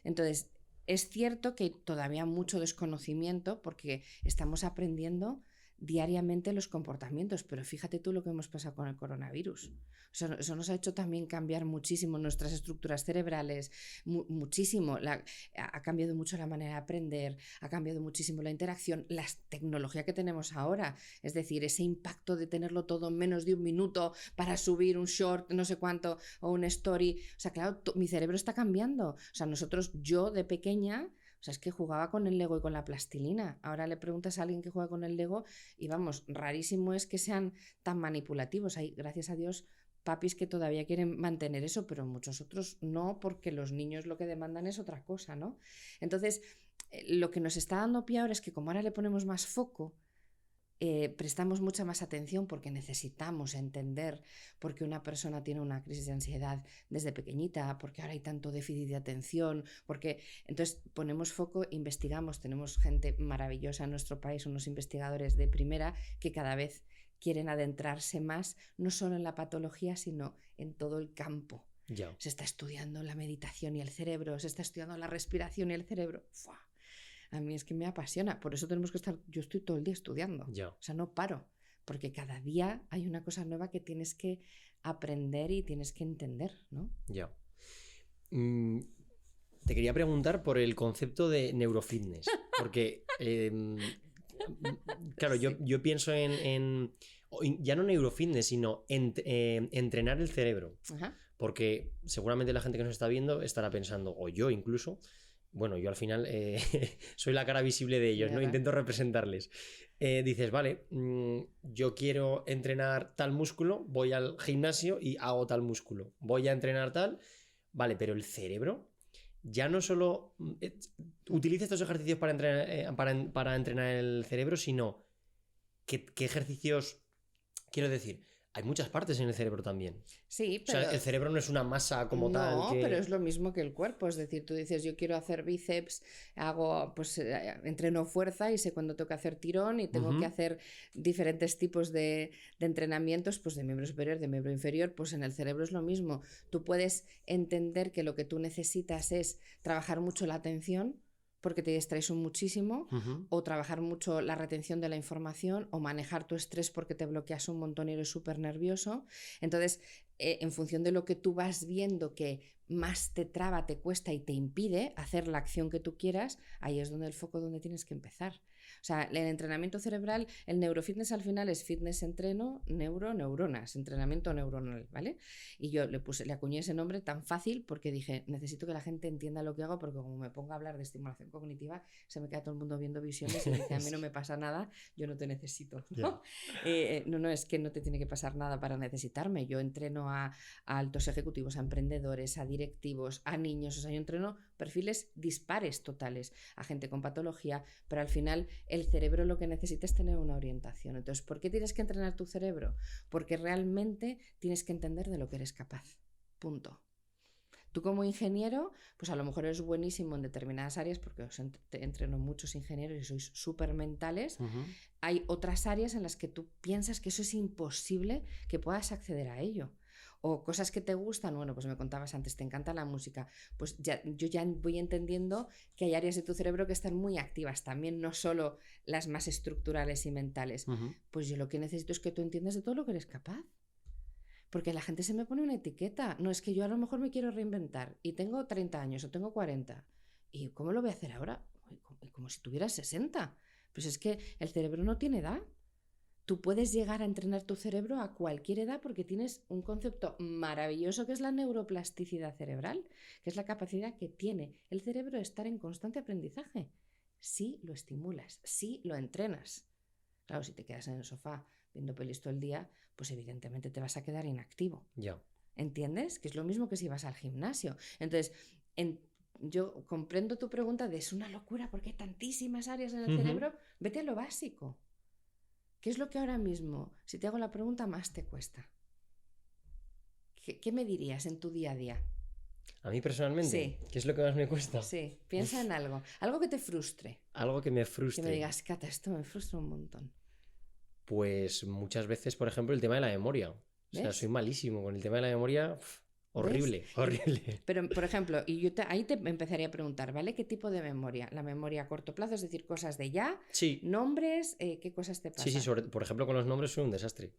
Entonces, es cierto que todavía mucho desconocimiento porque estamos aprendiendo diariamente los comportamientos, pero fíjate tú lo que hemos pasado con el coronavirus. O sea, eso nos ha hecho también cambiar muchísimo nuestras estructuras cerebrales, muchísimo. Ha cambiado mucho la manera de aprender, ha cambiado muchísimo la interacción, la tecnología que tenemos ahora, es decir, ese impacto de tenerlo todo en menos de un minuto para subir un short, no sé cuánto, o una story. O sea, claro, mi cerebro está cambiando. O sea, yo de pequeña... O sea, es que jugaba con el Lego y con la plastilina. Ahora le preguntas a alguien que juega con el Lego y vamos, rarísimo es que sean tan manipulativos. Hay, gracias a Dios, papis que todavía quieren mantener eso, pero muchos otros no, porque los niños lo que demandan es otra cosa, ¿no? Entonces, lo que nos está dando pie ahora es que como ahora le ponemos más foco, prestamos mucha más atención porque necesitamos entender por qué una persona tiene una crisis de ansiedad desde pequeñita, porque ahora hay tanto déficit de atención, porque entonces ponemos foco, investigamos, tenemos gente maravillosa en nuestro país, unos investigadores de primera que cada vez quieren adentrarse más, no solo en la patología, sino en todo el campo. Ya. Se está estudiando la meditación y el cerebro, se está estudiando la respiración y el cerebro. ¡Fua! A mí es que me apasiona, por eso tenemos que estar, yo estoy todo el día estudiando, o sea, no paro, porque cada día hay una cosa nueva que tienes que aprender y tienes que entender, ¿no? Ya. Te quería preguntar por el concepto de neurofitness, porque, claro, Sí. yo pienso en ya no neurofitness, sino entrenar el cerebro, Ajá. porque seguramente la gente que nos está viendo estará pensando, o yo incluso, bueno, yo al final soy la cara visible de ellos, ¿no? Intento representarles. Dices, vale, yo quiero entrenar tal músculo, voy al gimnasio y hago tal músculo. Voy a entrenar tal, vale, pero el cerebro ya no solo utiliza estos ejercicios para entrenar el cerebro, sino qué ejercicios, quiero decir, hay muchas partes en el cerebro también. Sí, pero... O sea, el cerebro no es una masa como tal. No, pero es lo mismo que el cuerpo. Es decir, tú dices, yo quiero hacer bíceps, hago, pues entreno fuerza y sé cuándo tengo que hacer tirón y tengo que hacer diferentes tipos de entrenamientos, pues de miembro superior, de miembro inferior, pues en el cerebro es lo mismo. Tú puedes entender que lo que tú necesitas es trabajar mucho la atención, porque te distraes muchísimo, o trabajar mucho la retención de la información, o manejar tu estrés porque te bloqueas un montón y eres súper nervioso. Entonces, en función de lo que tú vas viendo que más te traba, te cuesta y te impide hacer la acción que tú quieras, ahí es donde el foco donde tienes que empezar. O sea, el entrenamiento cerebral, el neurofitness al final es fitness entreno, neuronas, entrenamiento neuronal, ¿vale? Y yo le acuñé ese nombre tan fácil porque dije, necesito que la gente entienda lo que hago, porque como me pongo a hablar de estimulación cognitiva, se me queda todo el mundo viendo visiones y me dice, a mí no me pasa nada, yo no te necesito, ¿no? No, es que no te tiene que pasar nada para necesitarme. Yo entreno a altos ejecutivos, a emprendedores, a directivos, a niños, o sea, yo entreno perfiles dispares totales, a gente con patología, pero al final el cerebro lo que necesita es tener una orientación. Entonces, ¿por qué tienes que entrenar tu cerebro? Porque realmente tienes que entender de lo que eres capaz. Punto. Tú como ingeniero, pues a lo mejor eres buenísimo en determinadas áreas, porque os entreno muchos ingenieros y sois súper mentales. Hay otras áreas en las que tú piensas que eso es imposible que puedas acceder a ello. O cosas que te gustan, bueno, pues me contabas antes, te encanta la música, pues yo ya voy entendiendo que hay áreas de tu cerebro que están muy activas también, no solo las más estructurales y mentales. Pues yo lo que necesito es que tú entiendas de todo lo que eres capaz. Porque la gente se me pone una etiqueta. No, es que yo a lo mejor me quiero reinventar y tengo 30 años o tengo 40. ¿Y cómo lo voy a hacer ahora? Como si tuvieras 60. Pues es que el cerebro no tiene edad. Tú puedes llegar a entrenar tu cerebro a cualquier edad porque tienes un concepto maravilloso que es la neuroplasticidad cerebral, que es la capacidad que tiene el cerebro de estar en constante aprendizaje. Si lo estimulas, si lo entrenas. Claro, si te quedas en el sofá viendo pelis todo el día, pues evidentemente te vas a quedar inactivo. ¿Entiendes? Que es lo mismo que si vas al gimnasio. Entonces, yo comprendo tu pregunta de es una locura porque hay tantísimas áreas en el cerebro. Vete a lo básico. ¿Qué es lo que ahora mismo, si te hago la pregunta, más te cuesta? ¿Qué me dirías en tu día a día? ¿A mí personalmente? Sí. ¿Qué es lo que más me cuesta? Sí, piensa en algo. Algo que te frustre. Algo que me frustre. Que me digas, Cata, esto me frustra un montón. Pues muchas veces, por ejemplo, el tema de la memoria. O sea, soy malísimo con el tema de la memoria. Horrible, horrible. Pero, por ejemplo, y yo ahí te empezaría a preguntar, ¿vale? ¿Qué tipo de memoria? ¿La memoria a corto plazo? Es decir, cosas de ya, nombres, ¿qué cosas te pasan? Sí, por ejemplo, con los nombres soy un desastre.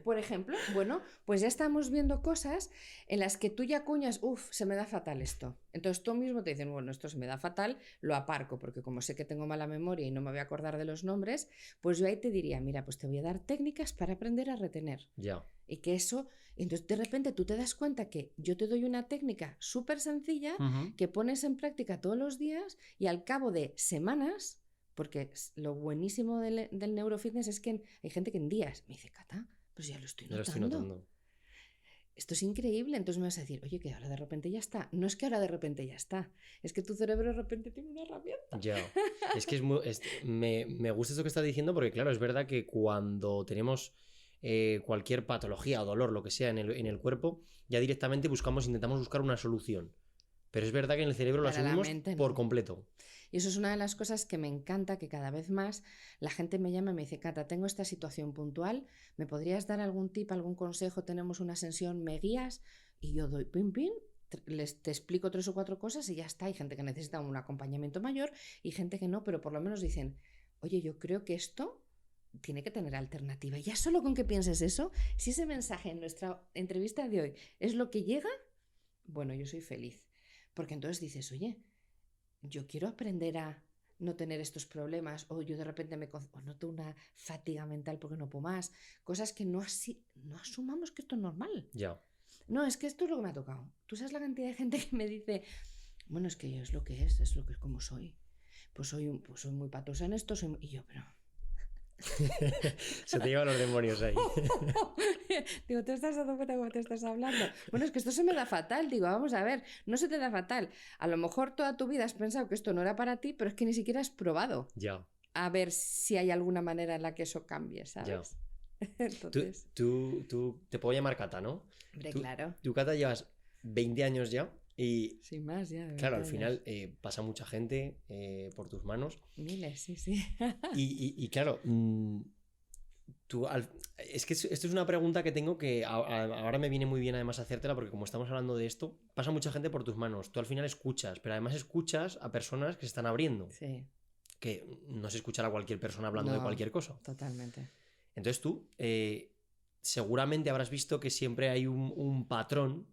Por ejemplo, bueno, pues ya estamos viendo cosas en las que tú ya acuñas, se me da fatal esto. Entonces tú mismo te dicen, bueno, esto se me da fatal, lo aparco, porque como sé que tengo mala memoria y no me voy a acordar de los nombres, pues yo ahí te diría, mira, pues te voy a dar técnicas para aprender a retener. Ya. Y que eso, entonces de repente tú te das cuenta que yo te doy una técnica súper sencilla que pones en práctica todos los días y al cabo de semanas, porque lo buenísimo del neurofitness es que hay gente que en días me dice, Cata, pues ya lo estoy notando. Esto es increíble. Entonces me vas a decir, oye, que ahora de repente ya está. No es que ahora de repente ya está, es que tu cerebro de repente tiene una herramienta. Ya, es que me gusta esto que estás diciendo porque claro, es verdad que cuando tenemos cualquier patología o dolor, lo que sea en el cuerpo, ya directamente intentamos buscar una solución. Pero es verdad que en el cerebro lo asumimos por completo. Y eso es una de las cosas que me encanta, que cada vez más la gente me llama y me dice, Cata, tengo esta situación puntual, ¿me podrías dar algún tip, algún consejo? Tenemos una sesión, ¿me guías? Y yo doy pim, pim, te explico 3 o 4 cosas y ya está. Hay gente que necesita un acompañamiento mayor y gente que no, pero por lo menos dicen, oye, yo creo que esto tiene que tener alternativa. Y ya solo con que pienses eso, si ese mensaje en nuestra entrevista de hoy es lo que llega, bueno, yo soy feliz. Porque entonces dices, oye, yo quiero aprender a no tener estos problemas, o yo de repente noto una fatiga mental porque no puedo más. Cosas que no asumamos que esto es normal. Ya. No, es que esto es lo que me ha tocado. Tú sabes la cantidad de gente que me dice, bueno, es que yo es lo que es como soy. Pues soy muy patosa en esto, y yo, pero... Se te llevan los demonios ahí. Digo, ¿te estás dando cuenta cómo te estás hablando? Bueno, es que esto se me da fatal. Digo, vamos a ver, no se te da fatal. A lo mejor toda tu vida has pensado que esto no era para ti, pero es que ni siquiera has probado. Ya. A ver si hay alguna manera en la que eso cambie, ¿sabes? Ya. Entonces... Tú te puedo llamar Cata, ¿no? Hombre, claro. Tú, Cata, llevas 20 años ya. Y sin más, ya. Claro, al final pasa mucha gente por tus manos. Miles, sí. y claro, es que esto es una pregunta que tengo que ahora me viene muy bien además hacértela porque como estamos hablando de esto, pasa mucha gente por tus manos. Tú al final escuchas, pero además escuchas a personas que se están abriendo. Sí. Que no se escuchará a cualquier persona hablando de cualquier cosa. Totalmente. Entonces tú seguramente habrás visto que siempre hay un patrón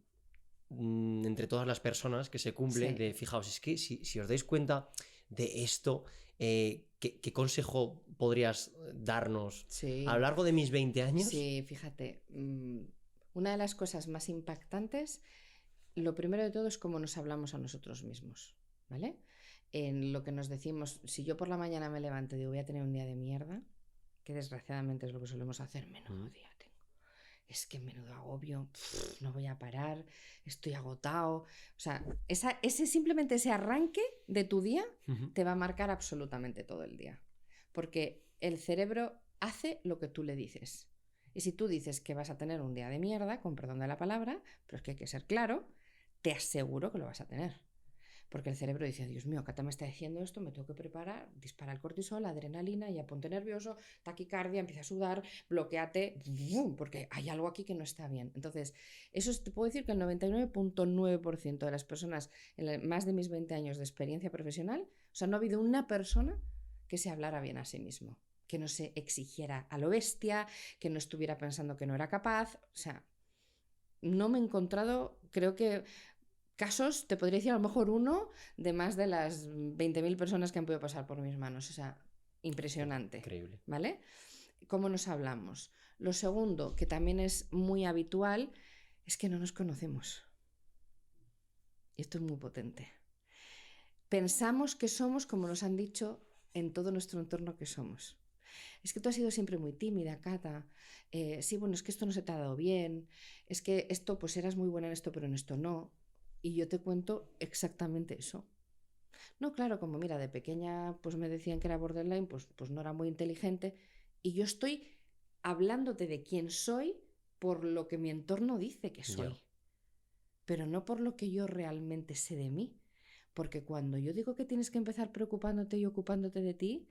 entre todas las personas que se cumple de, fijaos, es que si os dais cuenta de esto, ¿qué consejo podrías darnos a lo largo de mis 20 años? Sí, fíjate, una de las cosas más impactantes, lo primero de todo es cómo nos hablamos a nosotros mismos, ¿vale? En lo que nos decimos, si yo por la mañana me levanto y digo voy a tener un día de mierda, que desgraciadamente es lo que solemos hacer, menudo día tengo. Es que menudo agobio, no voy a parar, estoy agotado. O sea, simplemente ese arranque de tu día te va a marcar absolutamente todo el día. Porque el cerebro hace lo que tú le dices. Y si tú dices que vas a tener un día de mierda, con perdón de la palabra, pero es que hay que ser claro, te aseguro que lo vas a tener. Porque el cerebro dice, Dios mío, Cata me está diciendo esto, me tengo que preparar, dispara el cortisol, la adrenalina, ya ponte nervioso, taquicardia, empieza a sudar, bloqueate, porque hay algo aquí que no está bien. Entonces, eso te puedo decir que el 99.9% de las personas en más de mis 20 años de experiencia profesional, o sea, no ha habido una persona que se hablara bien a sí mismo, que no se exigiera a lo bestia, que no estuviera pensando que no era capaz. O sea, no me he encontrado, creo que casos, te podría decir a lo mejor uno de más de las 20.000 personas que han podido pasar por mis manos. O sea, impresionante. Increíble. ¿Vale? ¿Cómo nos hablamos? Lo segundo, que también es muy habitual, es que no nos conocemos. Y esto es muy potente. Pensamos que somos, como nos han dicho en todo nuestro entorno que somos. Es que tú has sido siempre muy tímida, Cata. Sí, bueno, es que esto no se te ha dado bien. Es que esto, pues eras muy buena en esto, pero en esto no. Y yo te cuento exactamente eso. No, claro, como mira, de pequeña pues me decían que era borderline, pues no era muy inteligente. Y yo estoy hablándote de quién soy por lo que mi entorno dice que soy. Yeah. Pero no por lo que yo realmente sé de mí. Porque cuando yo digo que tienes que empezar preocupándote y ocupándote de ti,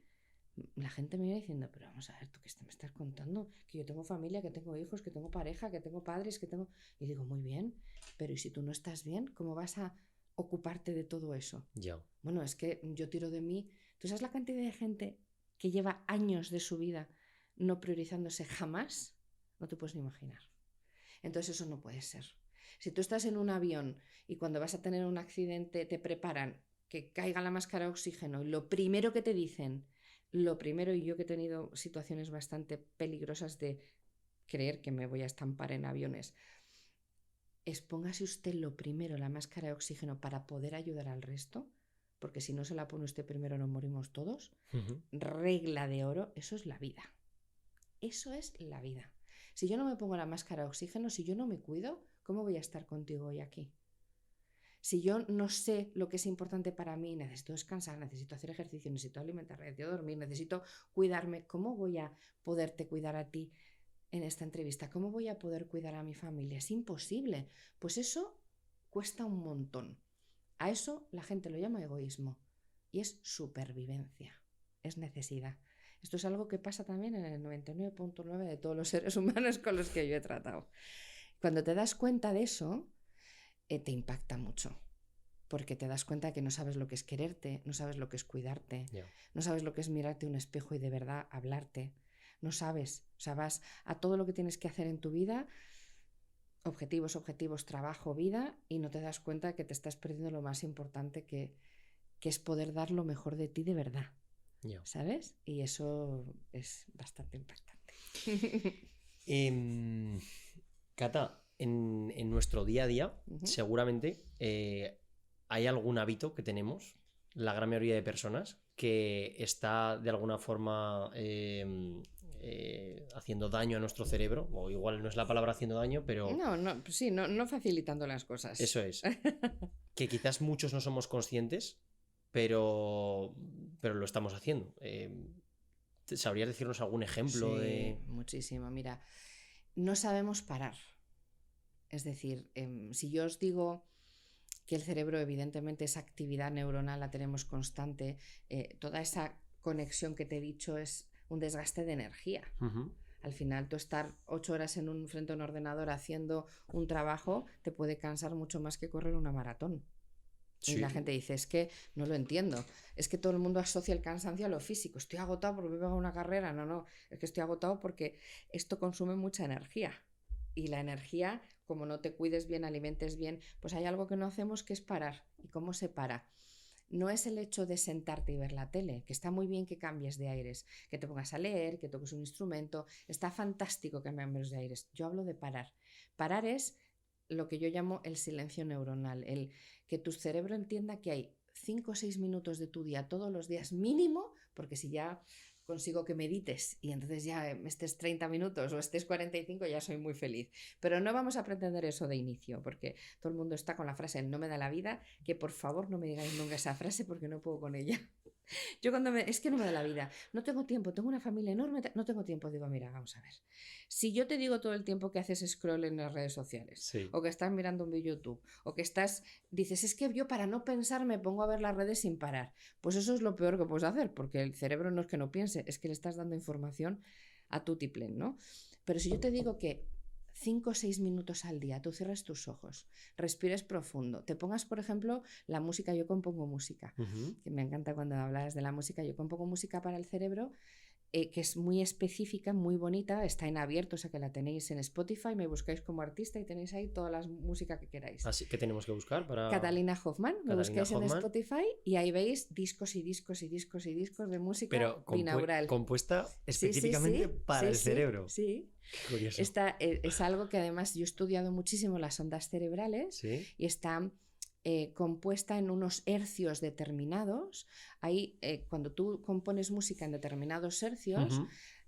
la gente me viene diciendo, pero vamos a ver, ¿tú qué me estás contando? Que yo tengo familia, que tengo hijos, que tengo pareja, que tengo padres, que tengo... Y digo, muy bien, pero ¿y si tú no estás bien? ¿Cómo vas a ocuparte de todo eso? Yeah. Bueno, es que yo tiro de mí. ¿Tú sabes la cantidad de gente que lleva años de su vida no priorizándose jamás? No te puedes ni imaginar. Entonces eso no puede ser. Si tú estás en un avión y cuando vas a tener un accidente te preparan que caiga la máscara de oxígeno y lo primero que te dicen... Lo primero, y yo que he tenido situaciones bastante peligrosas de creer que me voy a estampar en aviones. Póngase usted lo primero, la máscara de oxígeno, para poder ayudar al resto, porque si no se la pone usted primero nos morimos todos. Regla de oro, eso es la vida. Eso es la vida. Si yo no me pongo la máscara de oxígeno, si yo no me cuido, ¿cómo voy a estar contigo hoy aquí? Si yo no sé lo que es importante para mí, necesito descansar, necesito hacer ejercicio, necesito alimentarme, necesito dormir, necesito cuidarme, ¿cómo voy a poderte cuidar a ti en esta entrevista? ¿Cómo voy a poder cuidar a mi familia? Es imposible. Pues eso cuesta un montón. A eso la gente lo llama egoísmo y es supervivencia, es necesidad. Esto es algo que pasa también en el 99.9% de todos los seres humanos con los que yo he tratado. Cuando te das cuenta de eso, te impacta mucho, porque te das cuenta que no sabes lo que es quererte, no sabes lo que es cuidarte, no sabes lo que es mirarte a un espejo y de verdad hablarte, no sabes, o sea, vas a todo lo que tienes que hacer en tu vida, objetivos, trabajo, vida, y no te das cuenta que te estás perdiendo lo más importante que es poder dar lo mejor de ti de verdad, ¿sabes? Y eso es bastante impactante. Cata, en nuestro día a día, seguramente hay algún hábito que tenemos, la gran mayoría de personas, que está de alguna forma haciendo daño a nuestro cerebro, o igual no es la palabra haciendo daño, pero... No facilitando las cosas. Eso es. Que quizás muchos no somos conscientes, pero lo estamos haciendo. ¿Sabrías decirnos algún ejemplo de...? Muchísimo. Mira, no sabemos parar. Es decir, si yo os digo que el cerebro, evidentemente, esa actividad neuronal la tenemos constante, toda esa conexión que te he dicho es un desgaste de energía. Al final, tú estar 8 horas frente a un ordenador haciendo un trabajo te puede cansar mucho más que correr una maratón. Sí. Y la gente dice, es que no lo entiendo, es que todo el mundo asocia el cansancio a lo físico, estoy agotado porque me he pegado una carrera. No, es que estoy agotado porque esto consume mucha energía. Y la energía, como no te cuides bien, alimentes bien, pues hay algo que no hacemos, que es parar. ¿Y cómo se para? No es el hecho de sentarte y ver la tele, que está muy bien que cambies de aires, que te pongas a leer, que toques un instrumento, está fantástico que cambies de aires. Yo hablo de parar. Parar es lo que yo llamo el silencio neuronal, el que tu cerebro entienda que hay 5 o 6 minutos de tu día todos los días mínimo, porque si ya consigo que medites y entonces ya estés 30 minutos o estés 45, ya soy muy feliz. Pero no vamos a pretender eso de inicio, porque todo el mundo está con la frase no me da la vida, que por favor no me digáis nunca esa frase porque no puedo con ella. Yo es que no me da la vida, no tengo tiempo, tengo una familia enorme, no tengo tiempo. Digo, mira, vamos a ver. Si yo te digo todo el tiempo que haces scroll en las redes sociales, sí, o que estás mirando un vídeo YouTube, o que dices, es que yo para no pensar me pongo a ver las redes sin parar, pues eso es lo peor que puedes hacer, porque el cerebro no es que no piense, es que le estás dando información a tutiplén, ¿no? Pero si yo te digo que 5 o 6 minutos al día, tú cierres tus ojos, respires profundo, te pongas, por ejemplo, la música. Yo compongo música, que me encanta cuando hablas de la música. Yo compongo música para el cerebro, que es muy específica, muy bonita, está en abierto, o sea que la tenéis en Spotify, me buscáis como artista y tenéis ahí toda la música que queráis. Así que tenemos que buscar para... Catalina Hoffman, me buscáis en Spotify y ahí veis discos y discos y discos y discos de música. Pero binaural. Compuesta específicamente para el cerebro. Sí. Curioso. Es algo que además yo he estudiado muchísimo, las ondas cerebrales, ¿sí? Y está compuesta en unos hercios determinados. Ahí, cuando tú compones música en determinados hercios,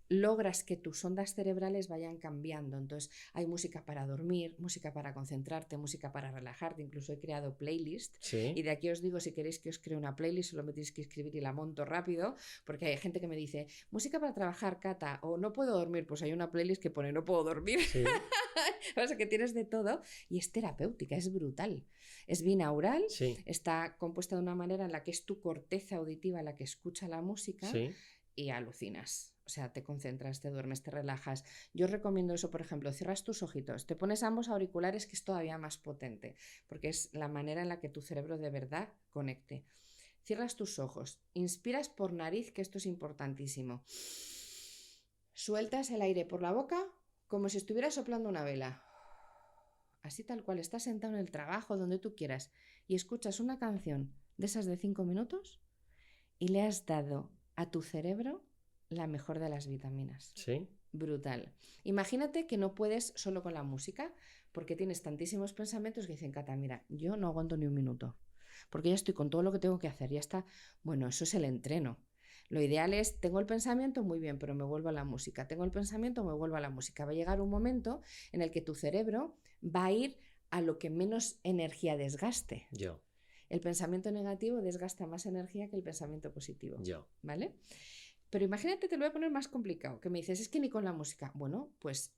logras que tus ondas cerebrales vayan cambiando. Entonces hay música para dormir, música para concentrarte, música para relajarte. Incluso he creado playlists, ¿sí? Y de aquí os digo, si queréis que os cree una playlist, solo me tenéis que escribir y la monto rápido, porque hay gente que me dice, música para trabajar, Cata, o no puedo dormir. Pues hay una playlist que pone no puedo dormir, ¿sí? O sea que tienes de todo y es terapéutica, es brutal, es binaural, ¿sí? Está compuesta de una manera en la que es tu corteza auditiva la que escucha la música, ¿sí? Y alucinas. O sea, te concentras, te duermes, te relajas. Yo recomiendo eso, por ejemplo, cierras tus ojitos, te pones ambos auriculares, que es todavía más potente, porque es la manera en la que tu cerebro de verdad conecte. Cierras tus ojos, inspiras por nariz, que esto es importantísimo. Sueltas el aire por la boca como si estuvieras soplando una vela. Así tal cual, estás sentado en el trabajo, donde tú quieras, y escuchas una canción de esas de 5 minutos y le has dado a tu cerebro la mejor de las vitaminas. ¿Sí? brutal. Imagínate que no puedes solo con la música, porque tienes tantísimos pensamientos que dicen, Cata, mira, yo no aguanto ni un minuto, porque ya estoy con todo lo que tengo que hacer, ya está. Bueno, eso es el entreno. Lo ideal es, tengo el pensamiento, muy bien, pero me vuelvo a la música. Tengo el pensamiento, me vuelvo a la música. Va a llegar un momento en el que tu cerebro va a ir a lo que menos energía desgaste. Ya. El pensamiento negativo desgasta más energía que el pensamiento positivo. Ya. ¿Vale? Pero imagínate, te lo voy a poner más complicado, que me dices, es que ni con la música. Bueno, pues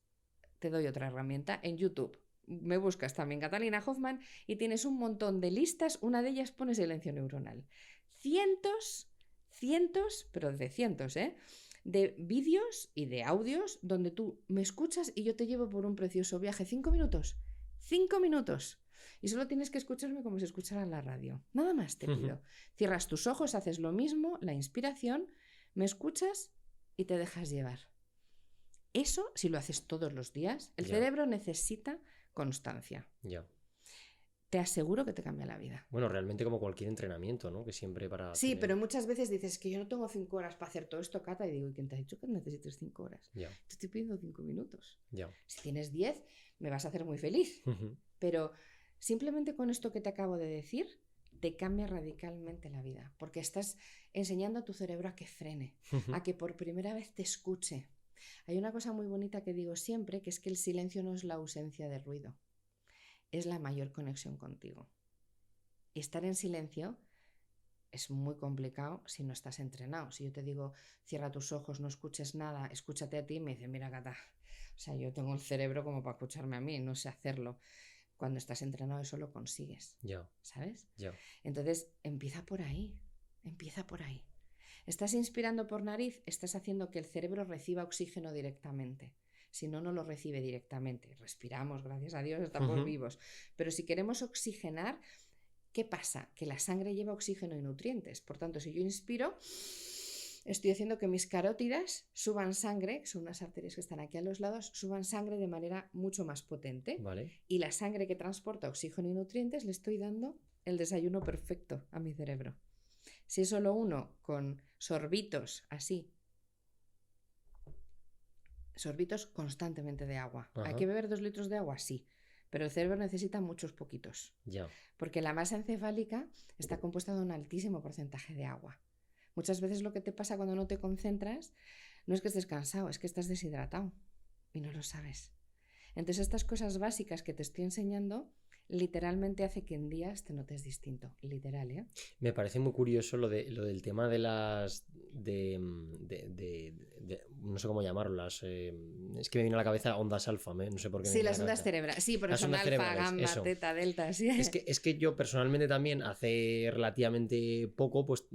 te doy otra herramienta en YouTube. Me buscas también Catalina Hoffman y tienes un montón de listas, una de ellas pone silencio neuronal. Cientos, pero de cientos, de vídeos y de audios donde tú me escuchas y yo te llevo por un precioso viaje. 5 minutos. 5 minutos. Y solo tienes que escucharme como si escuchara la radio. Nada más te pido. Cierras tus ojos, haces lo mismo, la inspiración, me escuchas y te dejas llevar. Eso, si lo haces todos los días, el cerebro necesita constancia. Ya. Te aseguro que te cambia la vida. Bueno, realmente como cualquier entrenamiento, ¿no? Que siempre para... Sí, pero muchas veces dices que yo no tengo 5 horas para hacer todo esto, Cata, y digo, ¿y quién te ha dicho que necesites 5 horas? Ya. Te estoy pidiendo 5 minutos. Ya. Si tienes 10, me vas a hacer muy feliz. Pero simplemente con esto que te acabo de decir, te cambia radicalmente la vida, porque estás enseñando a tu cerebro a que frene, a que por primera vez te escuche. Hay una cosa muy bonita que digo siempre, que es que el silencio no es la ausencia de ruido, es la mayor conexión contigo. Y estar en silencio es muy complicado si no estás entrenado. Si yo te digo, cierra tus ojos, no escuches nada, escúchate a ti, me dice, mira, Cata, o sea, yo tengo el cerebro como para escucharme a mí, no sé hacerlo. Cuando estás entrenado eso lo consigues, ¿sabes? Entonces, empieza por ahí. Estás inspirando por nariz, estás haciendo que el cerebro reciba oxígeno directamente. Si no, no lo recibe directamente. Respiramos, gracias a Dios, estamos vivos. Pero si queremos oxigenar, ¿qué pasa? Que la sangre lleva oxígeno y nutrientes. Por tanto, si yo inspiro, estoy haciendo que mis carótidas suban sangre, que son unas arterias que están aquí a los lados, suban sangre de manera mucho más potente. Vale. Y la sangre que transporta oxígeno y nutrientes le estoy dando el desayuno perfecto a mi cerebro. Si es solo uno con sorbitos así, sorbitos constantemente de agua. ¿Hay que beber 2 litros de agua? Sí. Pero el cerebro necesita muchos poquitos. Porque la masa encefálica está compuesta de un altísimo porcentaje de agua. Muchas veces lo que te pasa cuando no te concentras no es que estés cansado, es que estás deshidratado y no lo sabes. Entonces estas cosas básicas que te estoy enseñando literalmente hace que en días te notes distinto, literal, ¿eh? Me parece muy curioso lo del tema de las no sé cómo llamarlas, es que me viene a la cabeza ondas alfa, no sé por qué. Sí, las ondas cerebrales, sí, pero son alfa, gamma, teta, delta, sí. Es que yo personalmente también hace relativamente poco, pues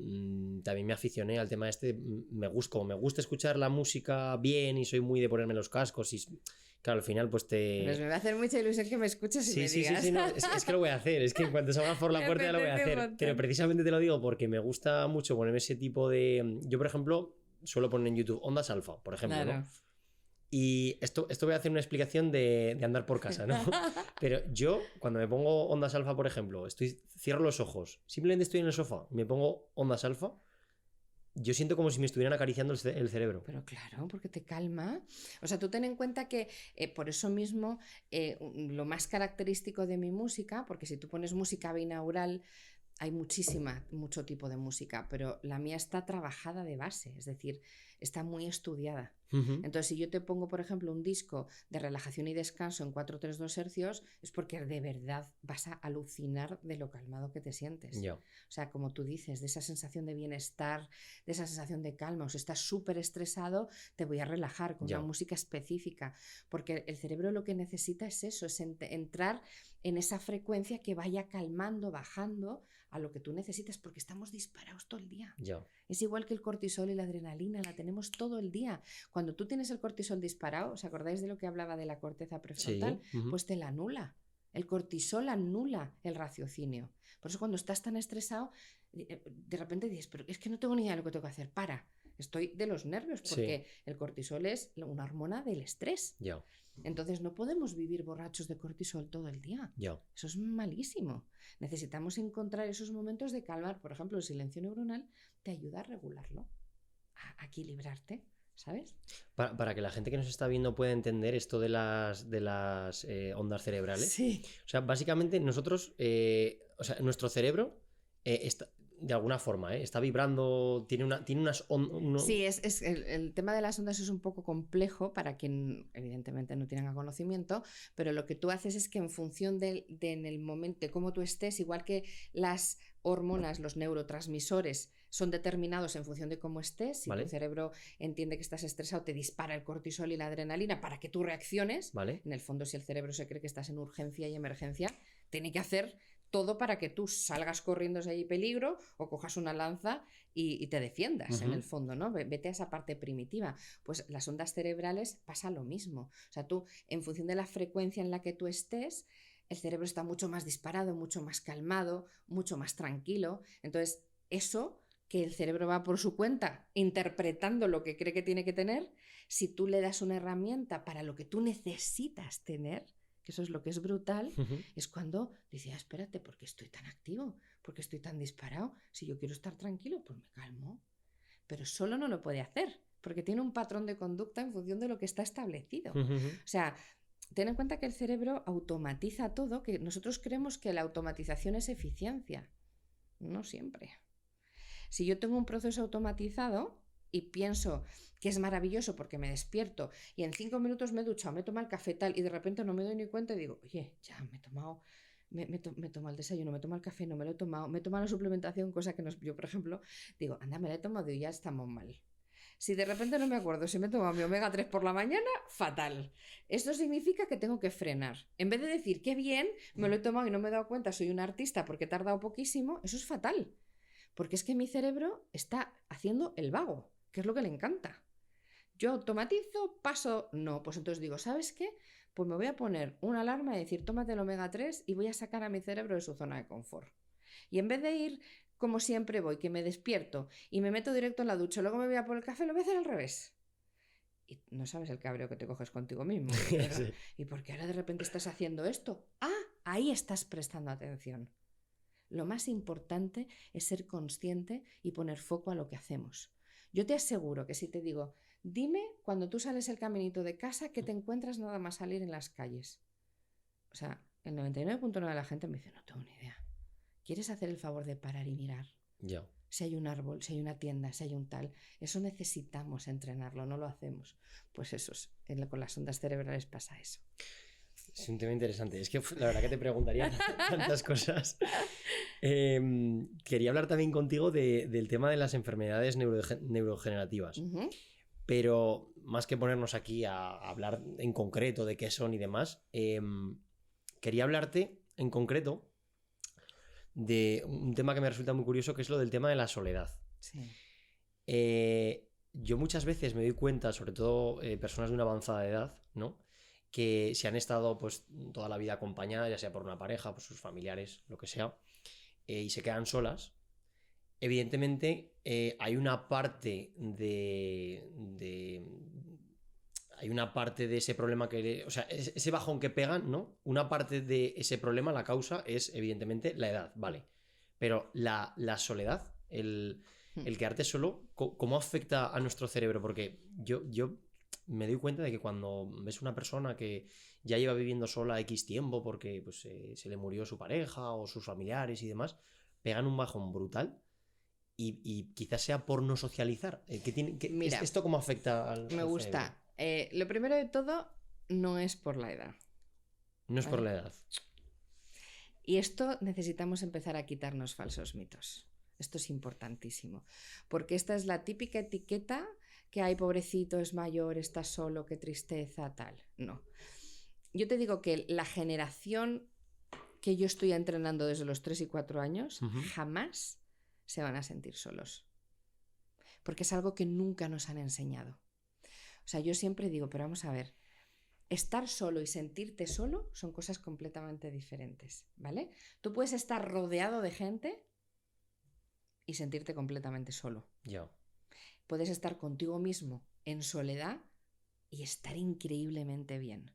también me aficioné al tema este, me gusta escuchar la música bien y soy muy de ponerme los cascos y... Claro, al final pues Pues me va a hacer mucha ilusión que me escuches y me digas. Sí, no, es que lo voy a hacer, es que en cuanto salga por la puerta ya lo voy a hacer. Pero precisamente te lo digo porque me gusta mucho ponerme ese tipo de... Yo, por ejemplo, suelo poner en YouTube ondas alfa, por ejemplo, claro. ¿No? Y esto voy a hacer una explicación de andar por casa, ¿no? Pero yo, cuando me pongo ondas alfa, por ejemplo, cierro los ojos, simplemente estoy en el sofá, me pongo ondas alfa, yo siento como si me estuvieran acariciando el cerebro. Pero claro, porque te calma. O sea, tú ten en cuenta que por eso mismo lo más característico de mi música, porque si tú pones música binaural, hay mucho tipo de música, pero la mía está trabajada de base, es decir, está muy estudiada. Entonces, si yo te pongo, por ejemplo, un disco de relajación y descanso en 4-3-2 hercios, es porque de verdad vas a alucinar de lo calmado que te sientes. O sea, como tú dices, de esa sensación de bienestar, de esa sensación de calma. O sea, estás súper estresado, te voy a relajar con una música específica, porque el cerebro lo que necesita es eso, es entrar en esa frecuencia que vaya calmando, bajando a lo que tú necesitas, porque estamos disparados todo el día. Es igual que el cortisol y la adrenalina, la tenemos todo el día. Cuando tú tienes el cortisol disparado, ¿os acordáis de lo que hablaba de la corteza prefrontal? Sí. Pues te la anula. El cortisol anula el raciocinio. Por eso cuando estás tan estresado, de repente dices, pero es que no tengo ni idea de lo que tengo que hacer. Estoy de los nervios, porque el cortisol es una hormona del estrés. Entonces no podemos vivir borrachos de cortisol todo el día. Eso es malísimo. Necesitamos encontrar esos momentos de calmar. Por ejemplo, el silencio neuronal te ayuda a regularlo, a equilibrarte. ¿sabes? Para que la gente que nos está viendo pueda entender esto de las ondas cerebrales. Sí. O sea, básicamente nosotros, o sea, nuestro cerebro está, de alguna forma, está vibrando, tiene unas ondas... Sí, el tema de las ondas es un poco complejo para quien evidentemente no tiene conocimiento, pero lo que tú haces es que en función en el momento de cómo tú estés, igual que las hormonas, los neurotransmisores son determinados en función de cómo estés, si ¿Vale? tu cerebro entiende que estás estresado, te dispara el cortisol y la adrenalina para que tú reacciones. ¿Vale? En el fondo, si el cerebro se cree que estás en urgencia y emergencia, tiene que hacer todo para que tú salgas corriendo si hay peligro o cojas una lanza y te defiendas, en el fondo, ¿no? Vete a esa parte primitiva. Pues las ondas cerebrales pasa lo mismo. O sea, tú, en función de la frecuencia en la que tú estés, el cerebro está mucho más disparado, mucho más calmado, mucho más tranquilo. Entonces, eso que el cerebro va por su cuenta interpretando lo que cree que tiene que tener, si tú le das una herramienta para lo que tú necesitas tener, que eso es lo que es brutal, es cuando dice, espérate, ¿por qué estoy tan activo? ¿Por qué estoy tan disparado? Si yo quiero estar tranquilo, pues me calmo. Pero solo no lo puede hacer, porque tiene un patrón de conducta en función de lo que está establecido. O sea, ten en cuenta que el cerebro automatiza todo, que nosotros creemos que la automatización es eficiencia. No siempre. Si yo tengo un proceso automatizado y pienso que es maravilloso porque me despierto y en 5 minutos me he duchado, me he tomado el café tal y de repente no me doy ni cuenta y digo, oye, ya me he tomado, me he tomado el desayuno, me he tomado el café, no me lo he tomado, me he tomado la suplementación, cosa que yo, por ejemplo, digo, anda, me la he tomado y ya estamos mal. Si de repente no me acuerdo si me he tomado mi omega 3 por la mañana, fatal. Esto significa que tengo que frenar. En vez de decir, qué bien, me lo he tomado y no me he dado cuenta, soy un artista porque he tardado poquísimo, eso es fatal. Porque es que mi cerebro está haciendo el vago, que es lo que le encanta. Yo automatizo, paso, no, pues entonces digo, ¿sabes qué? Pues me voy a poner una alarma y decir, tómate el omega 3 y voy a sacar a mi cerebro de su zona de confort. Y en vez de ir como siempre voy, que me despierto y me meto directo en la ducha, luego me voy a por el café, lo voy a hacer al revés. Y no sabes el cabreo que te coges contigo mismo. Sí. ¿Y por qué ahora de repente estás haciendo esto? Ah, ahí estás prestando atención. Lo más importante es ser consciente y poner foco a lo que hacemos. Yo te aseguro que si te digo, dime cuando tú sales el caminito de casa que te encuentras nada más salir en las calles. O sea, el 99.9 de la gente me dice, no tengo ni idea. ¿Quieres hacer el favor de parar y mirar? Ya. Si hay un árbol, si hay una tienda, si hay un tal. Eso necesitamos entrenarlo, no lo hacemos. Pues eso, con las ondas cerebrales pasa eso. Es un tema interesante. Es que la verdad que te preguntaría tantas cosas. Quería hablar también contigo del tema de las enfermedades neurodegenerativas. Pero más que ponernos aquí a hablar en concreto de qué son y demás, quería hablarte en concreto de un tema que me resulta muy curioso, que es lo del tema de la soledad. Sí. Yo muchas veces me doy cuenta, sobre todo personas de una avanzada edad, ¿no?, que si han estado pues toda la vida acompañadas, ya sea por una pareja, por sus familiares, lo que sea, y se quedan solas, evidentemente hay una parte hay una parte de ese problema o sea, ese bajón que pegan, ¿no? Una parte de ese problema, la causa, es evidentemente la edad, ¿vale? Pero la soledad, el quedarte solo, ¿cómo afecta a nuestro cerebro? Porque yo me doy cuenta de que cuando ves una persona que ya lleva viviendo sola X tiempo porque pues, se le murió su pareja o sus familiares y demás, pegan un bajón brutal y quizás sea por no socializar. Mira, ¿esto cómo afecta al Me gusta. Lo primero de todo, no es por la edad. No es por la edad. Y esto necesitamos empezar a quitarnos falsos mitos. Esto es importantísimo. Porque esta es la típica etiqueta que hay, pobrecito, es mayor, está solo, qué tristeza, tal. No. Yo te digo que la generación que yo estoy entrenando desde los 3 y 4 años jamás se van a sentir solos. Porque es algo que nunca nos han enseñado. O sea, yo siempre digo, pero vamos a ver, estar solo y sentirte solo son cosas completamente diferentes, ¿vale? Tú puedes estar rodeado de gente y sentirte completamente solo. Ya. Puedes estar contigo mismo en soledad y estar increíblemente bien.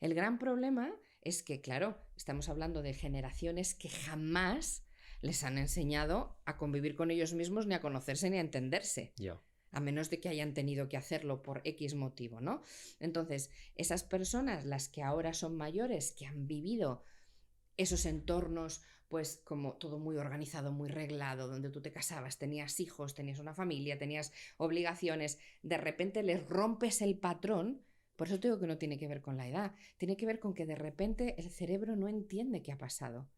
El gran problema es que, claro, estamos hablando de generaciones que jamás les han enseñado a convivir con ellos mismos, ni a conocerse, ni a entenderse. Ya. a menos de que hayan tenido que hacerlo por X motivo, ¿no? Entonces, esas personas, las que ahora son mayores, que han vivido esos entornos, pues como todo muy organizado, muy reglado, donde tú te casabas, tenías hijos, tenías una familia, tenías obligaciones, de repente les rompes el patrón. Por eso te digo que no tiene que ver con la edad, tiene que ver con que de repente el cerebro no entiende qué ha pasado.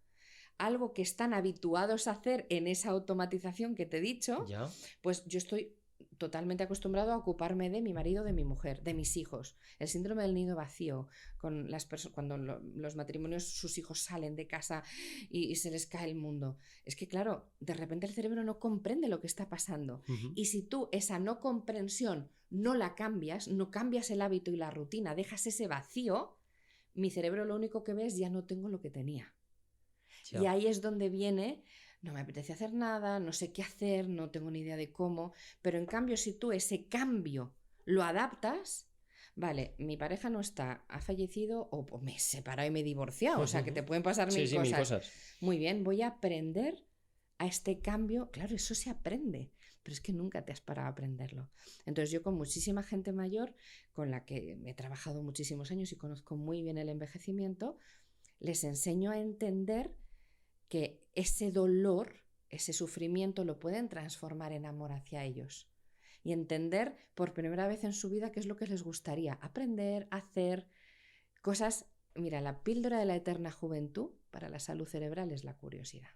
Algo que están habituados a hacer en esa automatización que te he dicho, ¿Ya? pues yo estoy totalmente acostumbrado a ocuparme de mi marido, de mi mujer, de mis hijos. El síndrome del nido vacío, con las cuando los matrimonios, sus hijos salen de casa y se les cae el mundo. Es que claro, de repente el cerebro no comprende lo que está pasando. Y si tú esa no comprensión no la cambias, no cambias el hábito y la rutina, dejas ese vacío, mi cerebro lo único que ve es ya no tengo lo que tenía. Ya. Y ahí es donde viene, no me apetece hacer nada, no sé qué hacer, no tengo ni idea de cómo, pero en cambio si tú ese cambio lo adaptas, vale, mi pareja no está, ha fallecido o me he separado y me he divorciado, o sea que te pueden pasar Sí, mil sí, cosas. mil cosas. Muy bien, voy a aprender a este cambio, claro, eso se aprende, pero es que nunca te has parado a aprenderlo. Entonces yo con muchísima gente mayor, con la que he trabajado muchísimos años y conozco muy bien el envejecimiento, les enseño a entender que ese dolor, ese sufrimiento lo pueden transformar en amor hacia ellos y entender por primera vez en su vida qué es lo que les gustaría aprender, hacer cosas. Mira, la píldora de la eterna juventud para la salud cerebral es la curiosidad.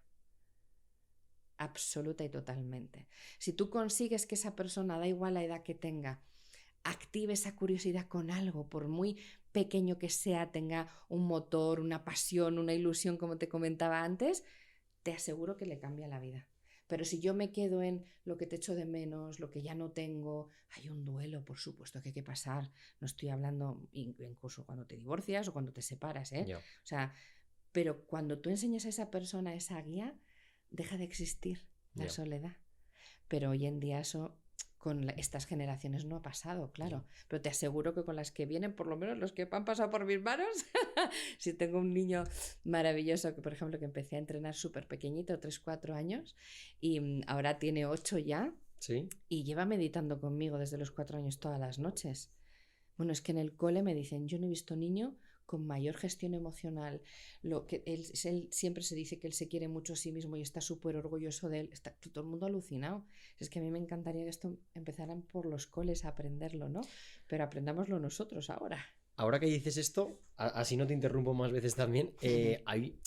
Absoluta y totalmente. Si tú consigues que esa persona, da igual la edad que tenga, active esa curiosidad con algo, por muy pequeño que sea, tenga un motor, una pasión, una ilusión, como te comentaba antes, te aseguro que le cambia la vida. Pero si yo me quedo en lo que te echo de menos, lo que ya no tengo, hay un duelo, por supuesto que hay que pasar. No estoy hablando incluso cuando te divorcias o cuando te separas, ¿eh? Ya. O sea, pero cuando tú enseñas a esa persona esa guía, deja de existir la soledad. Pero hoy en día eso con estas generaciones no ha pasado, claro. Pero te aseguro que con las que vienen, por lo menos los que han pasado por mis manos, si tengo un niño maravilloso que, por ejemplo, que empecé a entrenar súper pequeñito, 3-4 años, y ahora tiene 8 ya, ¿Sí? Y lleva meditando conmigo desde los 4 años todas las noches. Bueno, es que en el cole me dicen, yo no he visto niño con mayor gestión emocional. Lo que él siempre se dice que él se quiere mucho a sí mismo y está súper orgulloso de él. Está todo el mundo alucinado. Es que a mí me encantaría que esto empezaran por los coles a aprenderlo, ¿no? Pero aprendámoslo nosotros ahora. Ahora que dices esto, así no te interrumpo más veces también,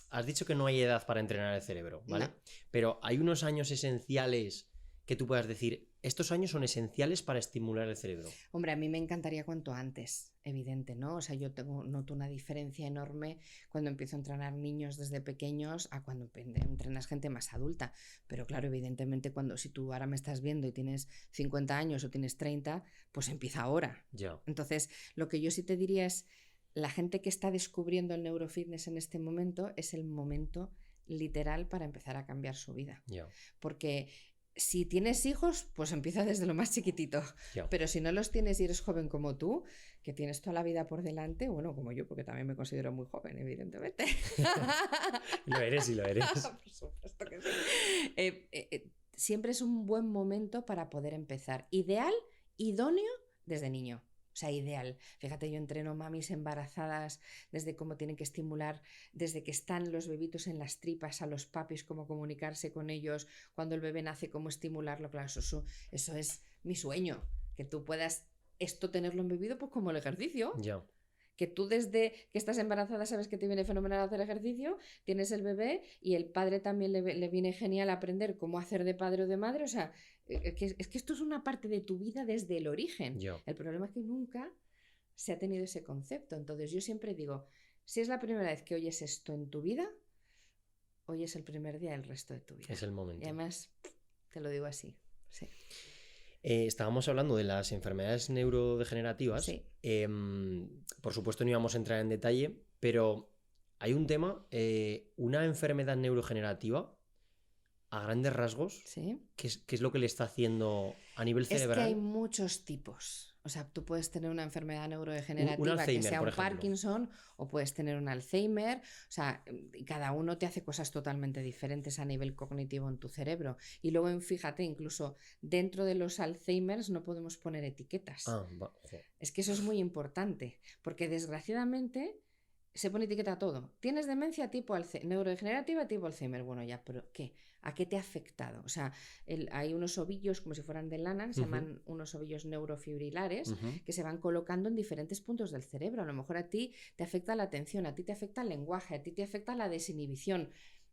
has dicho que no hay edad para entrenar el cerebro, ¿vale? No. Pero hay unos años esenciales que tú puedas decir, estos años son esenciales para estimular el cerebro. Hombre, a mí me encantaría cuanto antes, evidente, ¿no? O sea, yo noto una diferencia enorme cuando empiezo a entrenar niños desde pequeños a cuando entrenas gente más adulta. Pero claro, evidentemente, si tú ahora me estás viendo y tienes 50 años o tienes 30, pues empieza ahora. Ya. Entonces, lo que yo sí te diría es, la gente que está descubriendo el neurofitness en este momento es el momento literal para empezar a cambiar su vida. Ya. Porque si tienes hijos, pues empieza desde lo más chiquitito. Ya. Pero si no los tienes y eres joven como tú, que tienes toda la vida por delante, bueno, como yo, porque también me considero muy joven, evidentemente. Lo eres y lo eres. Por supuesto que sí. Siempre es un buen momento para poder empezar. Ideal, idóneo, desde niño. O sea, ideal. Fíjate, yo entreno mamis embarazadas desde cómo tienen que estimular, desde que están los bebitos en las tripas a los papis, cómo comunicarse con ellos, cuando el bebé nace, cómo estimularlo. Claro, eso es mi sueño, que tú puedas esto tenerlo embebido pues como el ejercicio. Ya. Que tú desde que estás embarazada sabes que te viene fenomenal hacer ejercicio, tienes el bebé y el padre también le viene genial aprender cómo hacer de padre o de madre. O sea, es que esto es una parte de tu vida desde el origen. Ya. El problema es que nunca se ha tenido ese concepto. Entonces yo siempre digo, si es la primera vez que oyes esto en tu vida, hoy es el primer día del resto de tu vida. Es el momento. Y además, te lo digo así. Sí. Estábamos hablando de las enfermedades neurodegenerativas. Sí. Por supuesto no íbamos a entrar en detalle, pero hay un tema, una enfermedad neurodegenerativa, a grandes rasgos, Sí. ¿qué es lo que le está haciendo a nivel cerebral? Es que hay muchos tipos. O sea, tú puedes tener una enfermedad neurodegenerativa Un Alzheimer, que sea por un ejemplo. Parkinson, o puedes tener un Alzheimer. O sea, cada uno te hace cosas totalmente diferentes a nivel cognitivo en tu cerebro. Y luego, fíjate, incluso dentro de los Alzheimers no podemos poner etiquetas. Es que eso es muy importante, porque desgraciadamente se pone etiqueta a todo. Tienes demencia tipo neurodegenerativa tipo Alzheimer. Bueno, ya, pero ¿qué? ¿A qué te ha afectado? O sea, hay unos ovillos como si fueran de lana, se llaman unos ovillos neurofibrilares, que se van colocando en diferentes puntos del cerebro. A lo mejor a ti te afecta la atención, a ti te afecta el lenguaje, a ti te afecta la desinhibición.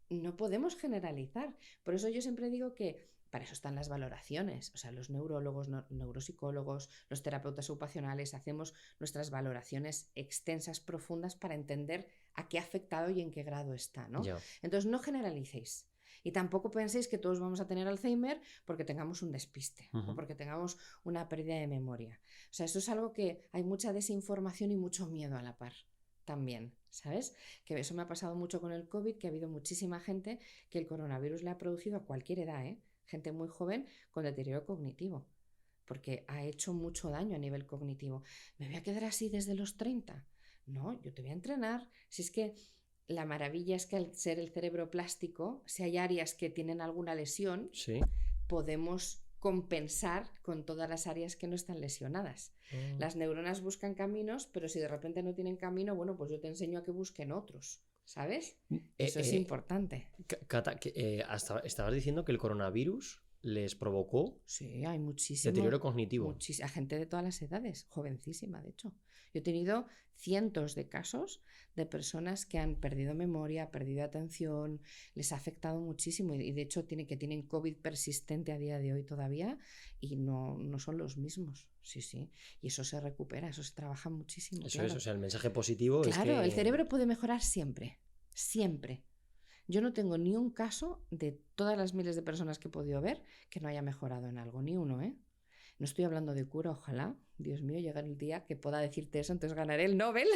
No podemos generalizar. Por eso yo siempre digo que para eso están las valoraciones. O sea, los neurólogos, neuropsicólogos, los terapeutas ocupacionales hacemos nuestras valoraciones extensas, profundas, para entender a qué ha afectado y en qué grado está, ¿no? Ya. Entonces, no generalicéis. Y tampoco penséis que todos vamos a tener Alzheimer porque tengamos un despiste o porque tengamos una pérdida de memoria. O sea, eso es algo que hay mucha desinformación y mucho miedo a la par también, ¿sabes? Que eso me ha pasado mucho con el COVID, que ha habido muchísima gente que el coronavirus le ha producido a cualquier edad, gente muy joven con deterioro cognitivo, porque ha hecho mucho daño a nivel cognitivo. ¿Me voy a quedar así desde los 30? No, yo te voy a entrenar. Si es que la maravilla es que al ser el cerebro plástico, si hay áreas que tienen alguna lesión, sí, podemos compensar con todas las áreas que no están lesionadas. Las neuronas buscan caminos, pero si de repente no tienen camino, bueno, pues yo te enseño a que busquen otros, ¿sabes? Eso es importante. Cata, estabas diciendo que el coronavirus les provocó hay muchísimo deterioro cognitivo. A gente de todas las edades, jovencísima, de hecho. Yo he tenido cientos de casos de personas que han perdido memoria, perdido atención, les ha afectado muchísimo y de hecho tienen COVID persistente a día de hoy todavía y no son los mismos. Sí. Y eso se recupera, eso se trabaja muchísimo. Eso claro. es, o sea, el mensaje positivo es que... Claro, el cerebro puede mejorar siempre, siempre. Yo no tengo ni un caso de todas las miles de personas que he podido ver que no haya mejorado en algo, ni uno, ¿eh? No estoy hablando de cura, ojalá, Dios mío, llegue el día que pueda decirte eso, entonces ganaré el Nobel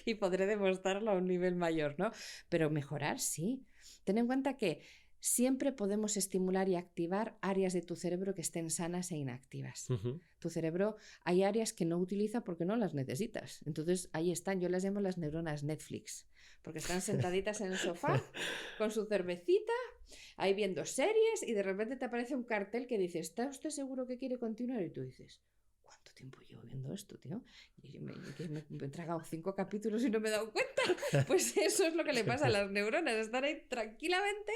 y podré demostrarlo a un nivel mayor, ¿no? Pero mejorar, sí. Ten en cuenta que siempre podemos estimular y activar áreas de tu cerebro que estén sanas e inactivas. Tu cerebro, hay áreas que no utiliza porque no las necesitas. Entonces ahí están, yo las llamo las neuronas Netflix, porque están sentaditas en el sofá con su cervecita, ahí viendo series y de repente te aparece un cartel que dice, ¿está usted seguro que quiere continuar? Y tú dices, ¿cuánto tiempo llevo viendo esto, tío? Y me he tragado 5 capítulos y no me he dado cuenta. Pues eso es lo que le pasa a las neuronas, están ahí tranquilamente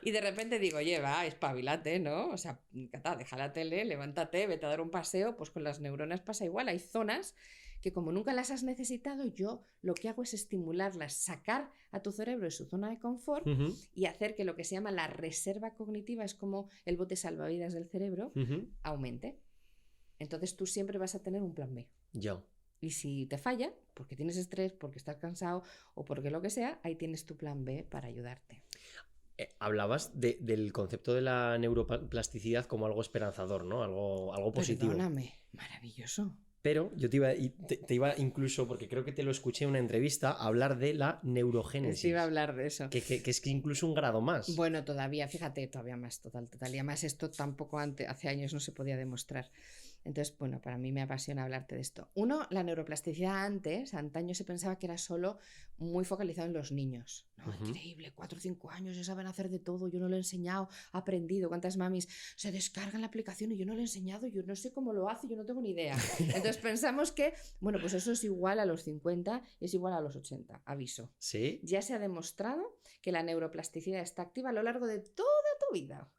y de repente digo, oye, va, espabilate, ¿no? O sea, Cata, deja la tele, levántate, vete a dar un paseo. Pues con las neuronas pasa igual, hay zonas que como nunca las has necesitado, yo lo que hago es estimularlas, sacar a tu cerebro de su zona de confort y hacer que lo que se llama la reserva cognitiva, es como el bote salvavidas del cerebro, aumente. Entonces tú siempre vas a tener un plan B. Ya. Y si te falla, porque tienes estrés, porque estás cansado o porque lo que sea, ahí tienes tu plan B para ayudarte. Hablabas del concepto de la neuroplasticidad como algo esperanzador, ¿no? Algo positivo. Perdóname, maravilloso. Pero yo te iba incluso, porque creo que te lo escuché en una entrevista, a hablar de la neurogénesis. Te iba a hablar de eso. Que es que incluso un grado más. Bueno, todavía, fíjate, todavía más, total. Y además esto tampoco hace años no se podía demostrar. Entonces, bueno, para mí me apasiona hablarte de esto. Uno, la neuroplasticidad antaño se pensaba que era solo muy focalizado en los niños. No, increíble, 4 o 5 años, ya saben hacer de todo, yo no lo he enseñado, he aprendido. ¿Cuántas mamis se descargan la aplicación y yo no lo he enseñado, yo no sé cómo lo hace, yo no tengo ni idea? Entonces pensamos que, bueno, pues eso es igual a los 50 y es igual a los 80, aviso. ¿Sí? Ya se ha demostrado que la neuroplasticidad está activa a lo largo de toda tu vida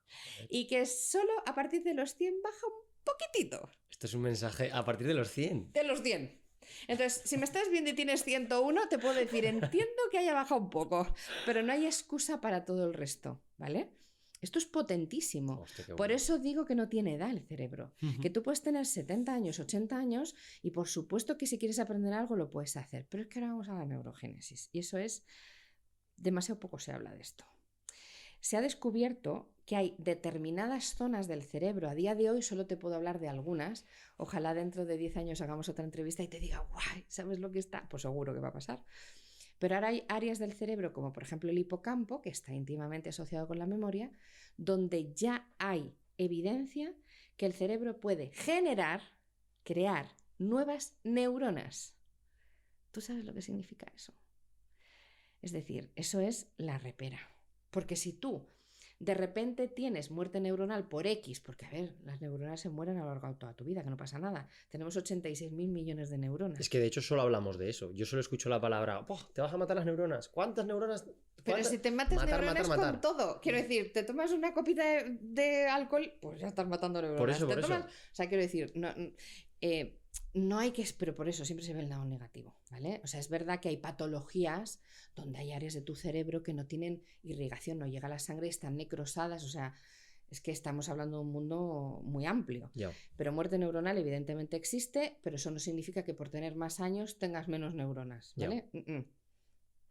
y que solo a partir de los 100 baja un poquitito. Esto es un mensaje a partir de los 100. De los 100. Entonces, si me estás viendo y tienes 101, te puedo decir, entiendo que haya bajado un poco, pero no hay excusa para todo el resto, ¿vale? Esto es potentísimo. Hostia, qué bueno. Por eso digo que no tiene edad el cerebro. Que tú puedes tener 70 años, 80 años y por supuesto que si quieres aprender algo lo puedes hacer. Pero es que ahora vamos a la neurogénesis y eso es... Demasiado poco se habla de esto. Se ha descubierto que hay determinadas zonas del cerebro, a día de hoy solo te puedo hablar de algunas, ojalá dentro de 10 años hagamos otra entrevista y te diga, guay, ¿sabes lo que está? Pues seguro que va a pasar. Pero ahora hay áreas del cerebro, como por ejemplo el hipocampo, que está íntimamente asociado con la memoria, donde ya hay evidencia que el cerebro puede crear nuevas neuronas. ¿Tú sabes lo que significa eso? Es decir, eso es la repera. Porque si tú de repente tienes muerte neuronal por X, porque a ver, las neuronas se mueren a lo largo de toda tu vida, que no pasa nada. Tenemos 86.000 millones de neuronas. Es que de hecho solo hablamos de eso. Yo solo escucho la palabra, te vas a matar las neuronas. ¿Cuántas neuronas? Pero si te matas neuronas con todo. Quiero decir, te tomas una copita de alcohol, pues ya estás matando neuronas. Por eso. O sea, quiero decir, no hay que... Pero por eso siempre se ve el lado negativo, ¿vale? O sea, es verdad que hay patologías donde hay áreas de tu cerebro que no tienen irrigación, no llega la sangre, están necrosadas, o sea... Es que estamos hablando de un mundo muy amplio. Yeah. Pero muerte neuronal evidentemente existe, pero eso no significa que por tener más años tengas menos neuronas, ¿vale? Yeah.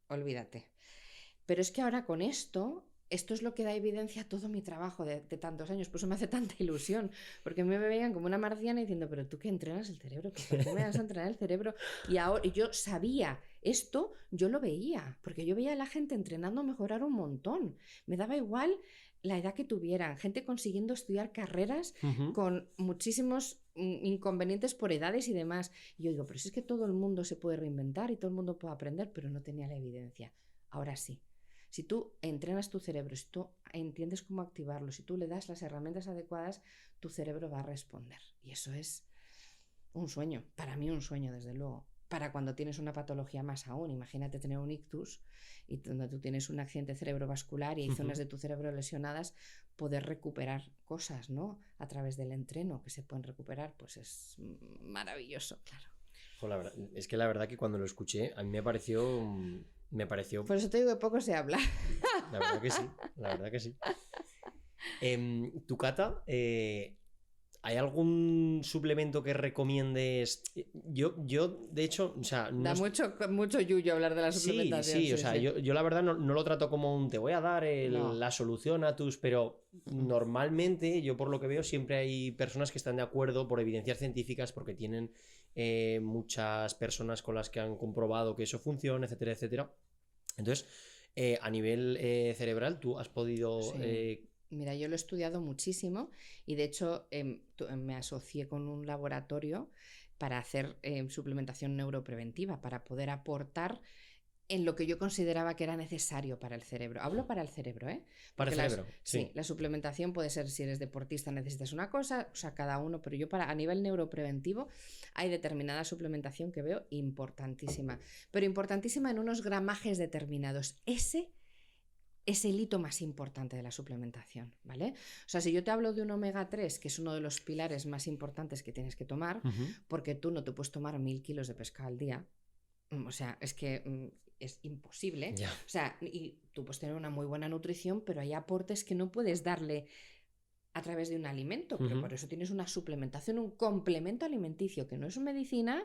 Olvídate. Pero es que ahora con esto es lo que da evidencia a todo mi trabajo de tantos años. Por eso me hace tanta ilusión, porque me veían como una marciana diciendo, pero tú que entrenas el cerebro, ¿por qué me vas a entrenar el cerebro? Y ahora yo sabía esto, yo lo veía, porque yo veía a la gente entrenando a mejorar un montón. Me daba igual la edad que tuvieran, gente consiguiendo estudiar carreras con muchísimos inconvenientes por edades y demás. Y yo digo, pero si es que todo el mundo se puede reinventar y todo el mundo puede aprender, pero no tenía la evidencia. Ahora sí. Si tú entrenas tu cerebro, si tú entiendes cómo activarlo, si tú le das las herramientas adecuadas, tu cerebro va a responder. Y eso es un sueño, para mí un sueño, desde luego. Para cuando tienes una patología más aún, imagínate tener un ictus y donde tú tienes un accidente cerebrovascular y hay zonas de tu cerebro lesionadas, poder recuperar cosas, ¿no? A través del entreno que se pueden recuperar, pues es maravilloso, claro. Es que la verdad que cuando lo escuché, a mí me pareció... Por eso te digo que poco se habla. La verdad que sí. Tu Cata, ¿hay algún suplemento que recomiendes? Yo de hecho, o sea... Da mucho yuyo hablar de la suplementación. Sí, o sea, yo la verdad no lo trato como un te voy a dar la solución a tus... Pero normalmente, yo por lo que veo, siempre hay personas que están de acuerdo por evidencias científicas porque tienen muchas personas con las que han comprobado que eso funciona, etcétera, etcétera. Entonces, a nivel cerebral, ¿tú has podido...? Sí. Mira, yo lo he estudiado muchísimo y de hecho me asocié con un laboratorio para hacer suplementación neuropreventiva, para poder aportar en lo que yo consideraba que era necesario para el cerebro. Hablo para el cerebro, ¿eh? Para el cerebro, sí. La suplementación puede ser, si eres deportista necesitas una cosa, o sea, cada uno, pero yo a nivel neuropreventivo hay determinada suplementación que veo importantísima, pero importantísima en unos gramajes determinados. Ese es el hito más importante de la suplementación, ¿vale? O sea, si yo te hablo de un omega 3, que es uno de los pilares más importantes que tienes que tomar, porque tú no te puedes tomar 1000 kilos de pescado al día, o sea, es que es imposible. Yeah. O sea, y tú puedes tener una muy buena nutrición, pero hay aportes que no puedes darle a través de un alimento, pero por eso tienes una suplementación, un complemento alimenticio que no es una medicina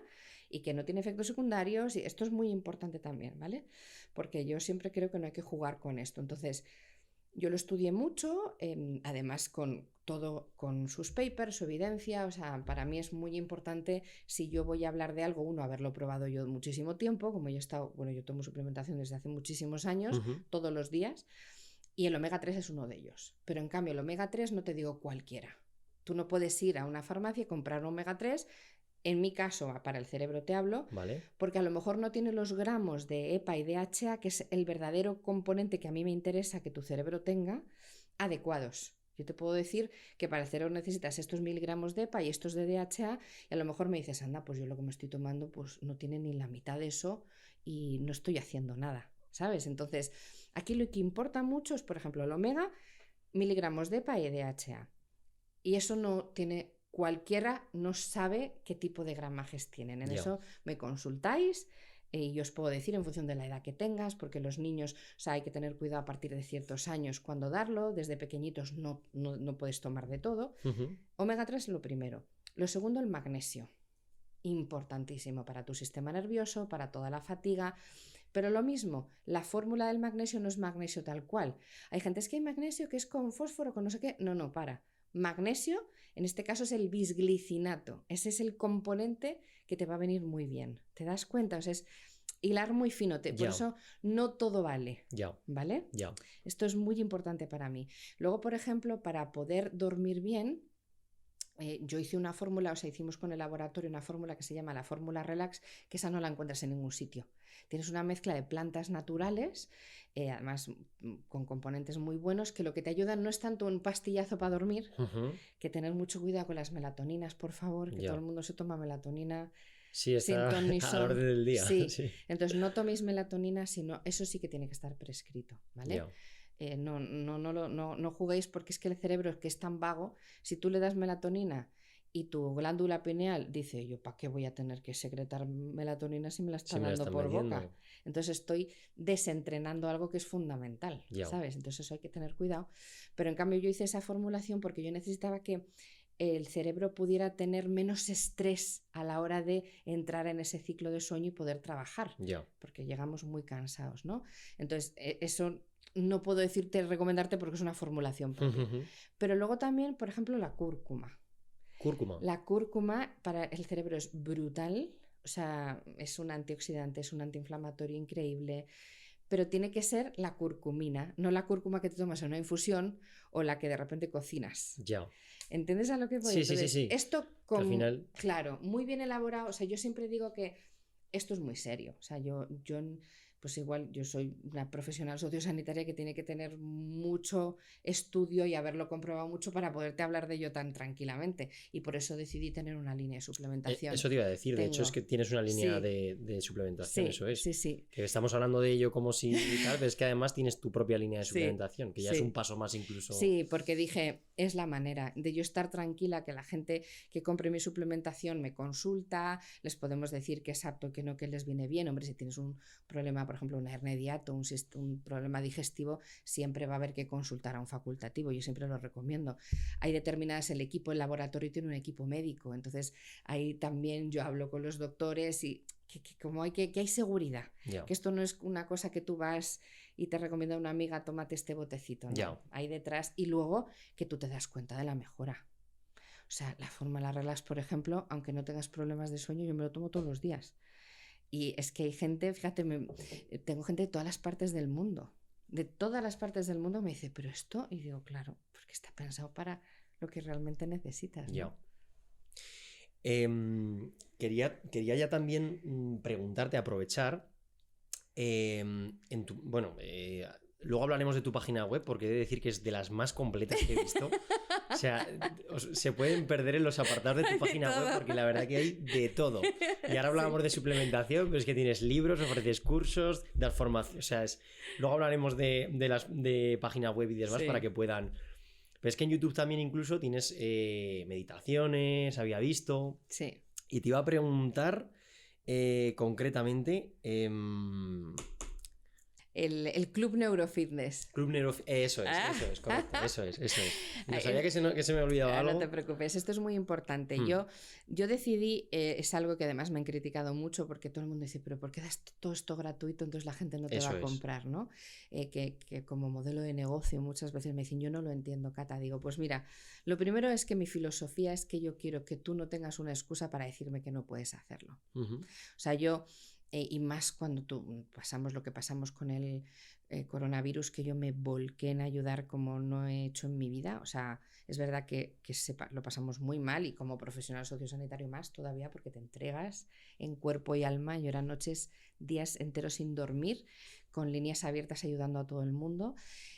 y que no tiene efectos secundarios, y esto es muy importante también, ¿vale? Porque yo siempre creo que no hay que jugar con esto. Entonces, yo lo estudié mucho, además con todo, con sus papers, su evidencia. O sea, para mí es muy importante, si yo voy a hablar de algo, haberlo probado yo muchísimo tiempo, como yo he estado, yo tomo suplementación desde hace muchísimos años, todos los días, y el omega 3 es uno de ellos. Pero en cambio el omega 3 no te digo cualquiera. Tú no puedes ir a una farmacia y comprar un omega 3. En mi caso, para el cerebro te hablo, ¿vale? Porque a lo mejor no tiene los gramos de EPA y DHA, que es el verdadero componente que a mí me interesa que tu cerebro tenga, adecuados. Yo te puedo decir que para el cerebro necesitas estos 1000 gramos de EPA y estos de DHA, y a lo mejor me dices, anda, pues yo lo que me estoy tomando pues no tiene ni la mitad de eso y no estoy haciendo nada, ¿sabes? Entonces, aquí lo que importa mucho es, por ejemplo, el omega, miligramos de EPA y DHA. Y eso no tiene... Cualquiera no sabe qué tipo de gramajes tienen. En eso me consultáis y yo os puedo decir en función de la edad que tengas, porque los niños, o sea, hay que tener cuidado a partir de ciertos años cuando darlo. Desde pequeñitos no puedes tomar de todo. Omega 3 es lo primero. Lo segundo, el magnesio. Importantísimo para tu sistema nervioso, para toda la fatiga. Pero lo mismo, la fórmula del magnesio no es magnesio tal cual. Hay gente, es que hay magnesio que es con fósforo, con no sé qué. No, para. Magnesio, en este caso, es el bisglicinato. Ese es el componente que te va a venir muy bien. ¿Te das cuenta? O sea, hilar muy fino. Por Ya. eso no todo vale, Ya, ¿vale? ya. Esto es muy importante para mí. Luego, por ejemplo, para poder dormir bien, yo hice una fórmula, o sea, hicimos con el laboratorio una fórmula que se llama la fórmula Relax, que esa no la encuentras en ningún sitio. Tienes una mezcla de plantas naturales, además con componentes muy buenos, que lo que te ayudan no es tanto un pastillazo para dormir, Ujú. que tener mucho cuidado con las melatoninas, por favor, que todo Ya. el mundo se toma melatonina Sí, sin está ton ni a la son. orden del día. Sí, Sí. entonces no toméis melatonina, sino eso sí que tiene que estar prescrito, ¿vale? Ya. No juguéis porque es que el cerebro que es tan vago, si tú le das melatonina y tu glándula pineal dice, yo para qué voy a tener que secretar melatonina si me la está Sí, me la dando están por metiendo. boca. Entonces estoy desentrenando algo que es fundamental, Ya. ¿sabes? Entonces eso hay que tener cuidado. Pero en cambio yo hice esa formulación porque yo necesitaba que el cerebro pudiera tener menos estrés a la hora de entrar en ese ciclo de sueño y poder trabajar, Ya. porque llegamos muy cansados, ¿no? Entonces, eso no puedo decirte, recomendarte porque es una formulación propia. Ujú. Pero luego también, por ejemplo, la cúrcuma. Cúrcuma. La cúrcuma para el cerebro es brutal, o sea, es un antioxidante, es un antiinflamatorio increíble, pero tiene que ser la curcumina, no la cúrcuma que te tomas en una infusión o la que de repente cocinas. Ya. ¿Entiendes a lo que voy? Sí, sí, sí, Entonces, sí. esto Que al final. claro, muy bien elaborado, o sea, yo siempre digo que esto es muy serio, o sea, yo pues igual yo soy una profesional sociosanitaria que tiene que tener mucho estudio y haberlo comprobado mucho para poderte hablar de ello tan tranquilamente, y por eso decidí tener una línea de suplementación. Eso te iba a decir, de hecho es que tienes una línea Sí, de suplementación, sí, eso es. sí, Que estamos hablando de ello como si tal, pero es que además tienes tu propia línea de sí, suplementación, que ya es sí. un paso más incluso. Sí, porque dije, es la manera de yo estar tranquila, que la gente que compre mi suplementación me consulta, les podemos decir que es apto, que no, que les viene bien. Hombre, si tienes un problema, por ejemplo, una hernia de hiato, un problema digestivo, siempre va a haber que consultar a un facultativo. Yo siempre lo recomiendo. Hay determinadas, el laboratorio tiene un equipo médico, entonces ahí también yo hablo con los doctores y como que hay seguridad, Ya. que esto no es una cosa que tú vas y te recomienda una amiga, tómate este botecito, ¿no? Ya. Hay detrás, y luego que tú te das cuenta de la mejora. O sea, la fórmula Relax, por ejemplo, aunque no tengas problemas de sueño, yo me lo tomo todos los días. Y es que hay gente, fíjate, tengo gente de todas las partes del mundo. De todas las partes del mundo me dice, pero esto, y digo, claro, porque está pensado para lo que realmente necesitas, ¿no? Ya. Quería ya también preguntarte, aprovechar. Luego hablaremos de tu página web, porque he de decir que es de las más completas que he visto. O sea, se pueden perder en los apartados de tu página web porque la verdad que hay de todo. Y ahora hablábamos de suplementación, pero es que tienes libros, ofreces cursos, das formación. O sea, luego hablaremos de página web y demás para que puedan. Pero es que en YouTube también incluso tienes meditaciones, había visto. Sí. Y te iba a preguntar concretamente. El Club Neurofitness. Club Neurofitness, eso es, correcto, eso es. No sabía que se me olvidaba algo. No te preocupes, esto es muy importante. Yo decidí, es algo que además me han criticado mucho porque todo el mundo dice, pero ¿por qué das todo esto gratuito? Entonces la gente no te va a comprar, ¿no? Que como modelo de negocio muchas veces me dicen, yo no lo entiendo, Cata. Digo, pues mira, lo primero es que mi filosofía es que yo quiero que tú no tengas una excusa para decirme que no puedes hacerlo. O sea, yo... y más cuando pasamos lo que pasamos con el coronavirus, que yo me volqué en ayudar como no he hecho en mi vida. O sea, es verdad que lo pasamos muy mal, y como profesional sociosanitario más todavía, porque te entregas en cuerpo y alma. Yo eran noches, días enteros sin dormir, con líneas abiertas ayudando a todo el mundo,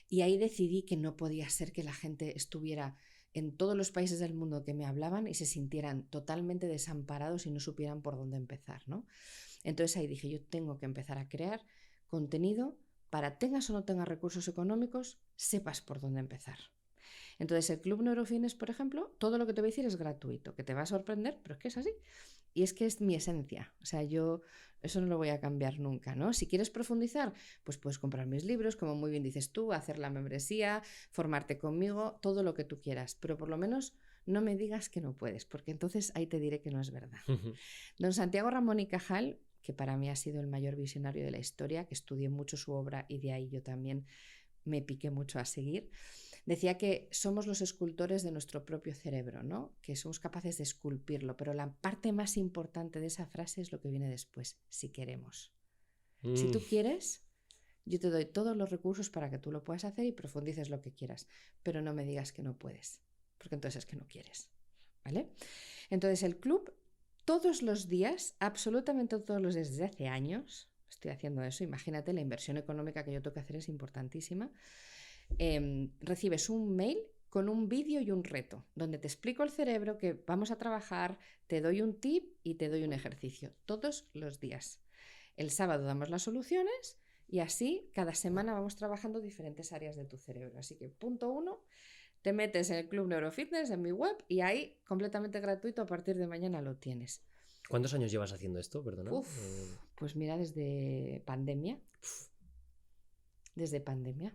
y ahí decidí que no podía ser que la gente estuviera en todos los países del mundo que me hablaban y se sintieran totalmente desamparados y no supieran por dónde empezar, ¿no? Entonces ahí dije, yo tengo que empezar a crear contenido para, tengas o no tengas recursos económicos, sepas por dónde empezar. Entonces el Club Neurofitness, por ejemplo, todo lo que te voy a decir es gratuito, que te va a sorprender, pero es que es así. Y es que es mi esencia, o sea, yo eso no lo voy a cambiar nunca, ¿no? Si quieres profundizar, pues puedes comprar mis libros, como muy bien dices tú, hacer la membresía, formarte conmigo, todo lo que tú quieras, pero por lo menos no me digas que no puedes, porque entonces ahí te diré que no es verdad. Don Santiago Ramón y Cajal, que para mí ha sido el mayor visionario de la historia, que estudié mucho su obra y de ahí yo también me piqué mucho a seguir, decía que somos los escultores de nuestro propio cerebro, ¿no? Que somos capaces de esculpirlo, pero la parte más importante de esa frase es lo que viene después, si queremos. Si tú quieres, yo te doy todos los recursos para que tú lo puedas hacer y profundices lo que quieras, pero no me digas que no puedes, porque entonces es que no quieres, ¿vale? Entonces el club, todos los días, absolutamente todos los días desde hace años, estoy haciendo eso, imagínate, la inversión económica que yo tengo que hacer es importantísima, recibes un mail con un vídeo y un reto, donde te explico el cerebro, que vamos a trabajar, te doy un tip y te doy un ejercicio, todos los días. El sábado damos las soluciones y así cada semana vamos trabajando diferentes áreas de tu cerebro. Así que punto 1, te metes en el Club Neurofitness en mi web y ahí completamente gratuito a partir de mañana lo tienes. ¿Cuántos años llevas haciendo esto? Perdona. Pues mira, desde pandemia. Desde pandemia.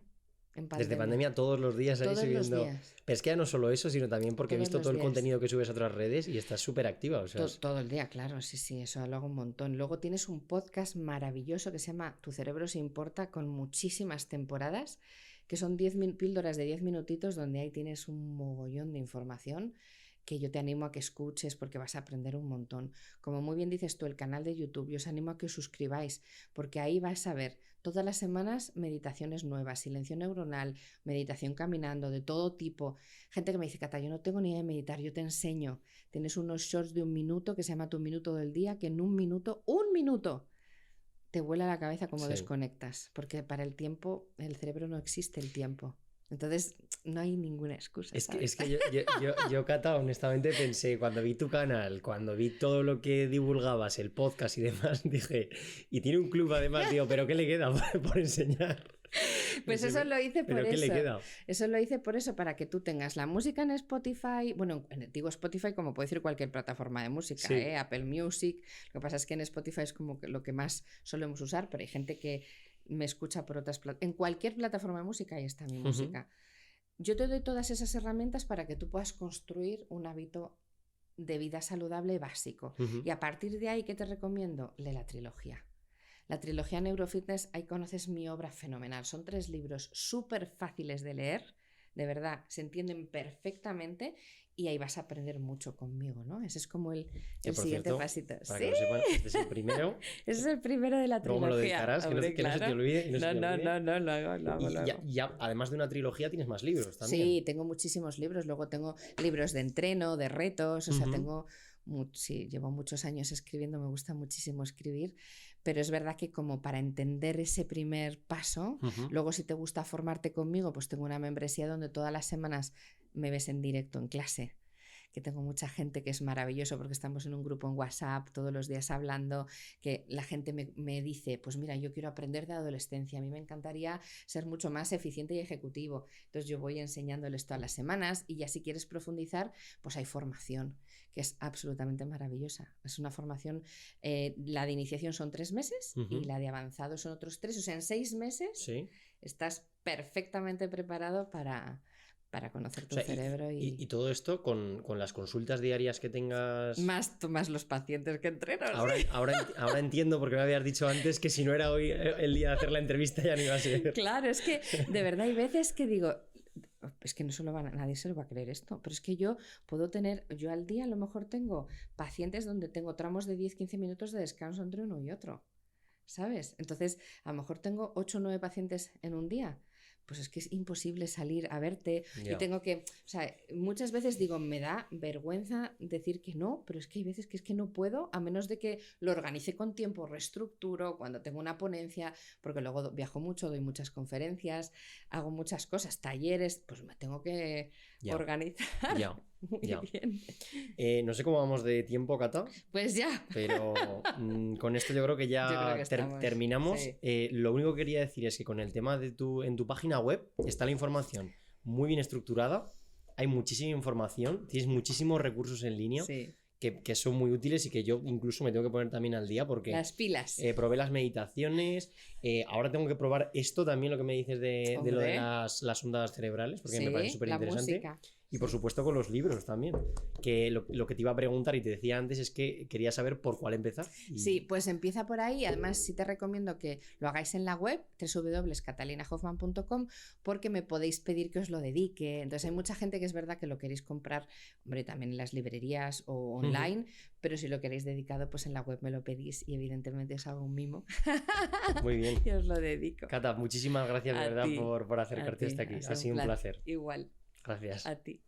Desde pandemia todos los días ahí todos subiendo. Los días. Pero es que ya no solo eso, sino también porque Todos he visto los todo el días. contenido que subes a otras redes y estás súper activa. O sea, Todo el día, claro, sí, eso lo hago un montón. Luego tienes un podcast maravilloso que se llama Tu cerebro se importa, con muchísimas temporadas, que son 10 píldoras de 10 minutitos, donde ahí tienes un mogollón de información que yo te animo a que escuches porque vas a aprender un montón. Como muy bien dices tú, el canal de YouTube, yo os animo a que os suscribáis, porque ahí vas a ver todas las semanas meditaciones nuevas, silencio neuronal, meditación caminando, de todo tipo. Gente que me dice, Cata, yo no tengo ni idea de meditar, yo te enseño. Tienes unos shorts de 1 minuto que se llama Tu Minuto del Día, que en 1 minuto, te vuela la cabeza cómo desconectas, porque para el tiempo, el cerebro no existe el tiempo. Entonces, no hay ninguna excusa. Es que yo, Cata, honestamente pensé, cuando vi tu canal, cuando vi todo lo que divulgabas, el podcast y demás, dije, y tiene un club además, digo, ¿pero qué le queda por enseñar? Pues eso lo hice por ¿Pero qué le queda? Eso lo hice por eso, para que tú tengas la música en Spotify, bueno, digo Spotify como puede decir cualquier plataforma de música, Sí. Apple Music, lo que pasa es que en Spotify es como lo que más solemos usar, pero hay gente que me escucha por otras plataformas. En cualquier plataforma de música ahí está mi música. Yo te doy todas esas herramientas para que tú puedas construir un hábito de vida saludable básico. Y a partir de ahí, ¿qué te recomiendo? Lee la trilogía. La trilogía Neurofitness, ahí conoces mi obra fenomenal. Son 3 libros súper fáciles de leer, de verdad, se entienden perfectamente y ahí vas a aprender mucho conmigo, ¿no? Ese es como el siguiente pasito. Para que lo sepan, este es el primero. Ese es el primero de la trilogía. Luego me lo dedicarás, que no se te olvide. No, lo hago. Y ya, además de una trilogía, tienes más libros también. Sí, tengo muchísimos libros. Luego tengo libros de entreno, de retos, o sea, llevo muchos años escribiendo, me gusta muchísimo escribir, pero es verdad que como para entender ese primer paso, luego si te gusta formarte conmigo, pues tengo una membresía donde todas las semanas me ves en directo en clase, que tengo mucha gente que es maravilloso porque estamos en un grupo en WhatsApp todos los días hablando, que la gente me dice, pues mira, yo quiero aprender de adolescencia, a mí me encantaría ser mucho más eficiente y ejecutivo, entonces yo voy enseñándoles todas las semanas y ya si quieres profundizar, pues hay formación que es absolutamente maravillosa, es una formación, la de iniciación son 3 meses y la de avanzado son otros 3, o sea en 6 meses estás perfectamente preparado para conocer tu cerebro. Y todo esto con las consultas diarias que tengas. Más los pacientes que entreno. Ahora entiendo, porque me habías dicho antes que si no era hoy el día de hacer la entrevista ya no iba a ser. Claro, es que de verdad hay veces que digo, es que nadie se lo va a creer esto, pero es que yo al día a lo mejor tengo pacientes donde tengo tramos de 10-15 minutos de descanso entre uno y otro, ¿sabes? Entonces a lo mejor tengo 8 o 9 pacientes en un día. Pues es que es imposible salir a verte y tengo que, o sea, muchas veces digo, me da vergüenza decir que no, pero es que hay veces que es que no puedo, a menos de que lo organice con tiempo, reestructuro, cuando tengo una ponencia, porque luego viajo mucho, doy muchas conferencias, hago muchas cosas, talleres, pues me tengo que organizar. Muy bien. No sé cómo vamos de tiempo, Cata. Pues ya. Pero con esto yo creo que ya terminamos. Sí. Lo único que quería decir es que con el tema de en tu página web está la información muy bien estructurada. Hay muchísima información, tienes muchísimos recursos en línea que son muy útiles y que yo incluso me tengo que poner también al día porque las pilas. Probé las meditaciones, ahora tengo que probar esto también, lo que me dices de lo de las ondas cerebrales, porque me parece súper interesante. Y por supuesto con los libros también. Que lo que te iba a preguntar y te decía antes es que quería saber por cuál empezar. Sí, pues empieza por ahí. Además, sí te recomiendo que lo hagáis en la web, www.catalinahoffman.com, porque me podéis pedir que os lo dedique. Entonces hay mucha gente que es verdad que lo queréis comprar, hombre, también en las librerías o online, pero si lo queréis dedicado, pues en la web me lo pedís y evidentemente os hago un mimo. Muy bien. Y os lo dedico. Cata, muchísimas gracias de verdad por acercarte hasta aquí. Ha sido un placer. Igual. Gracias. A ti.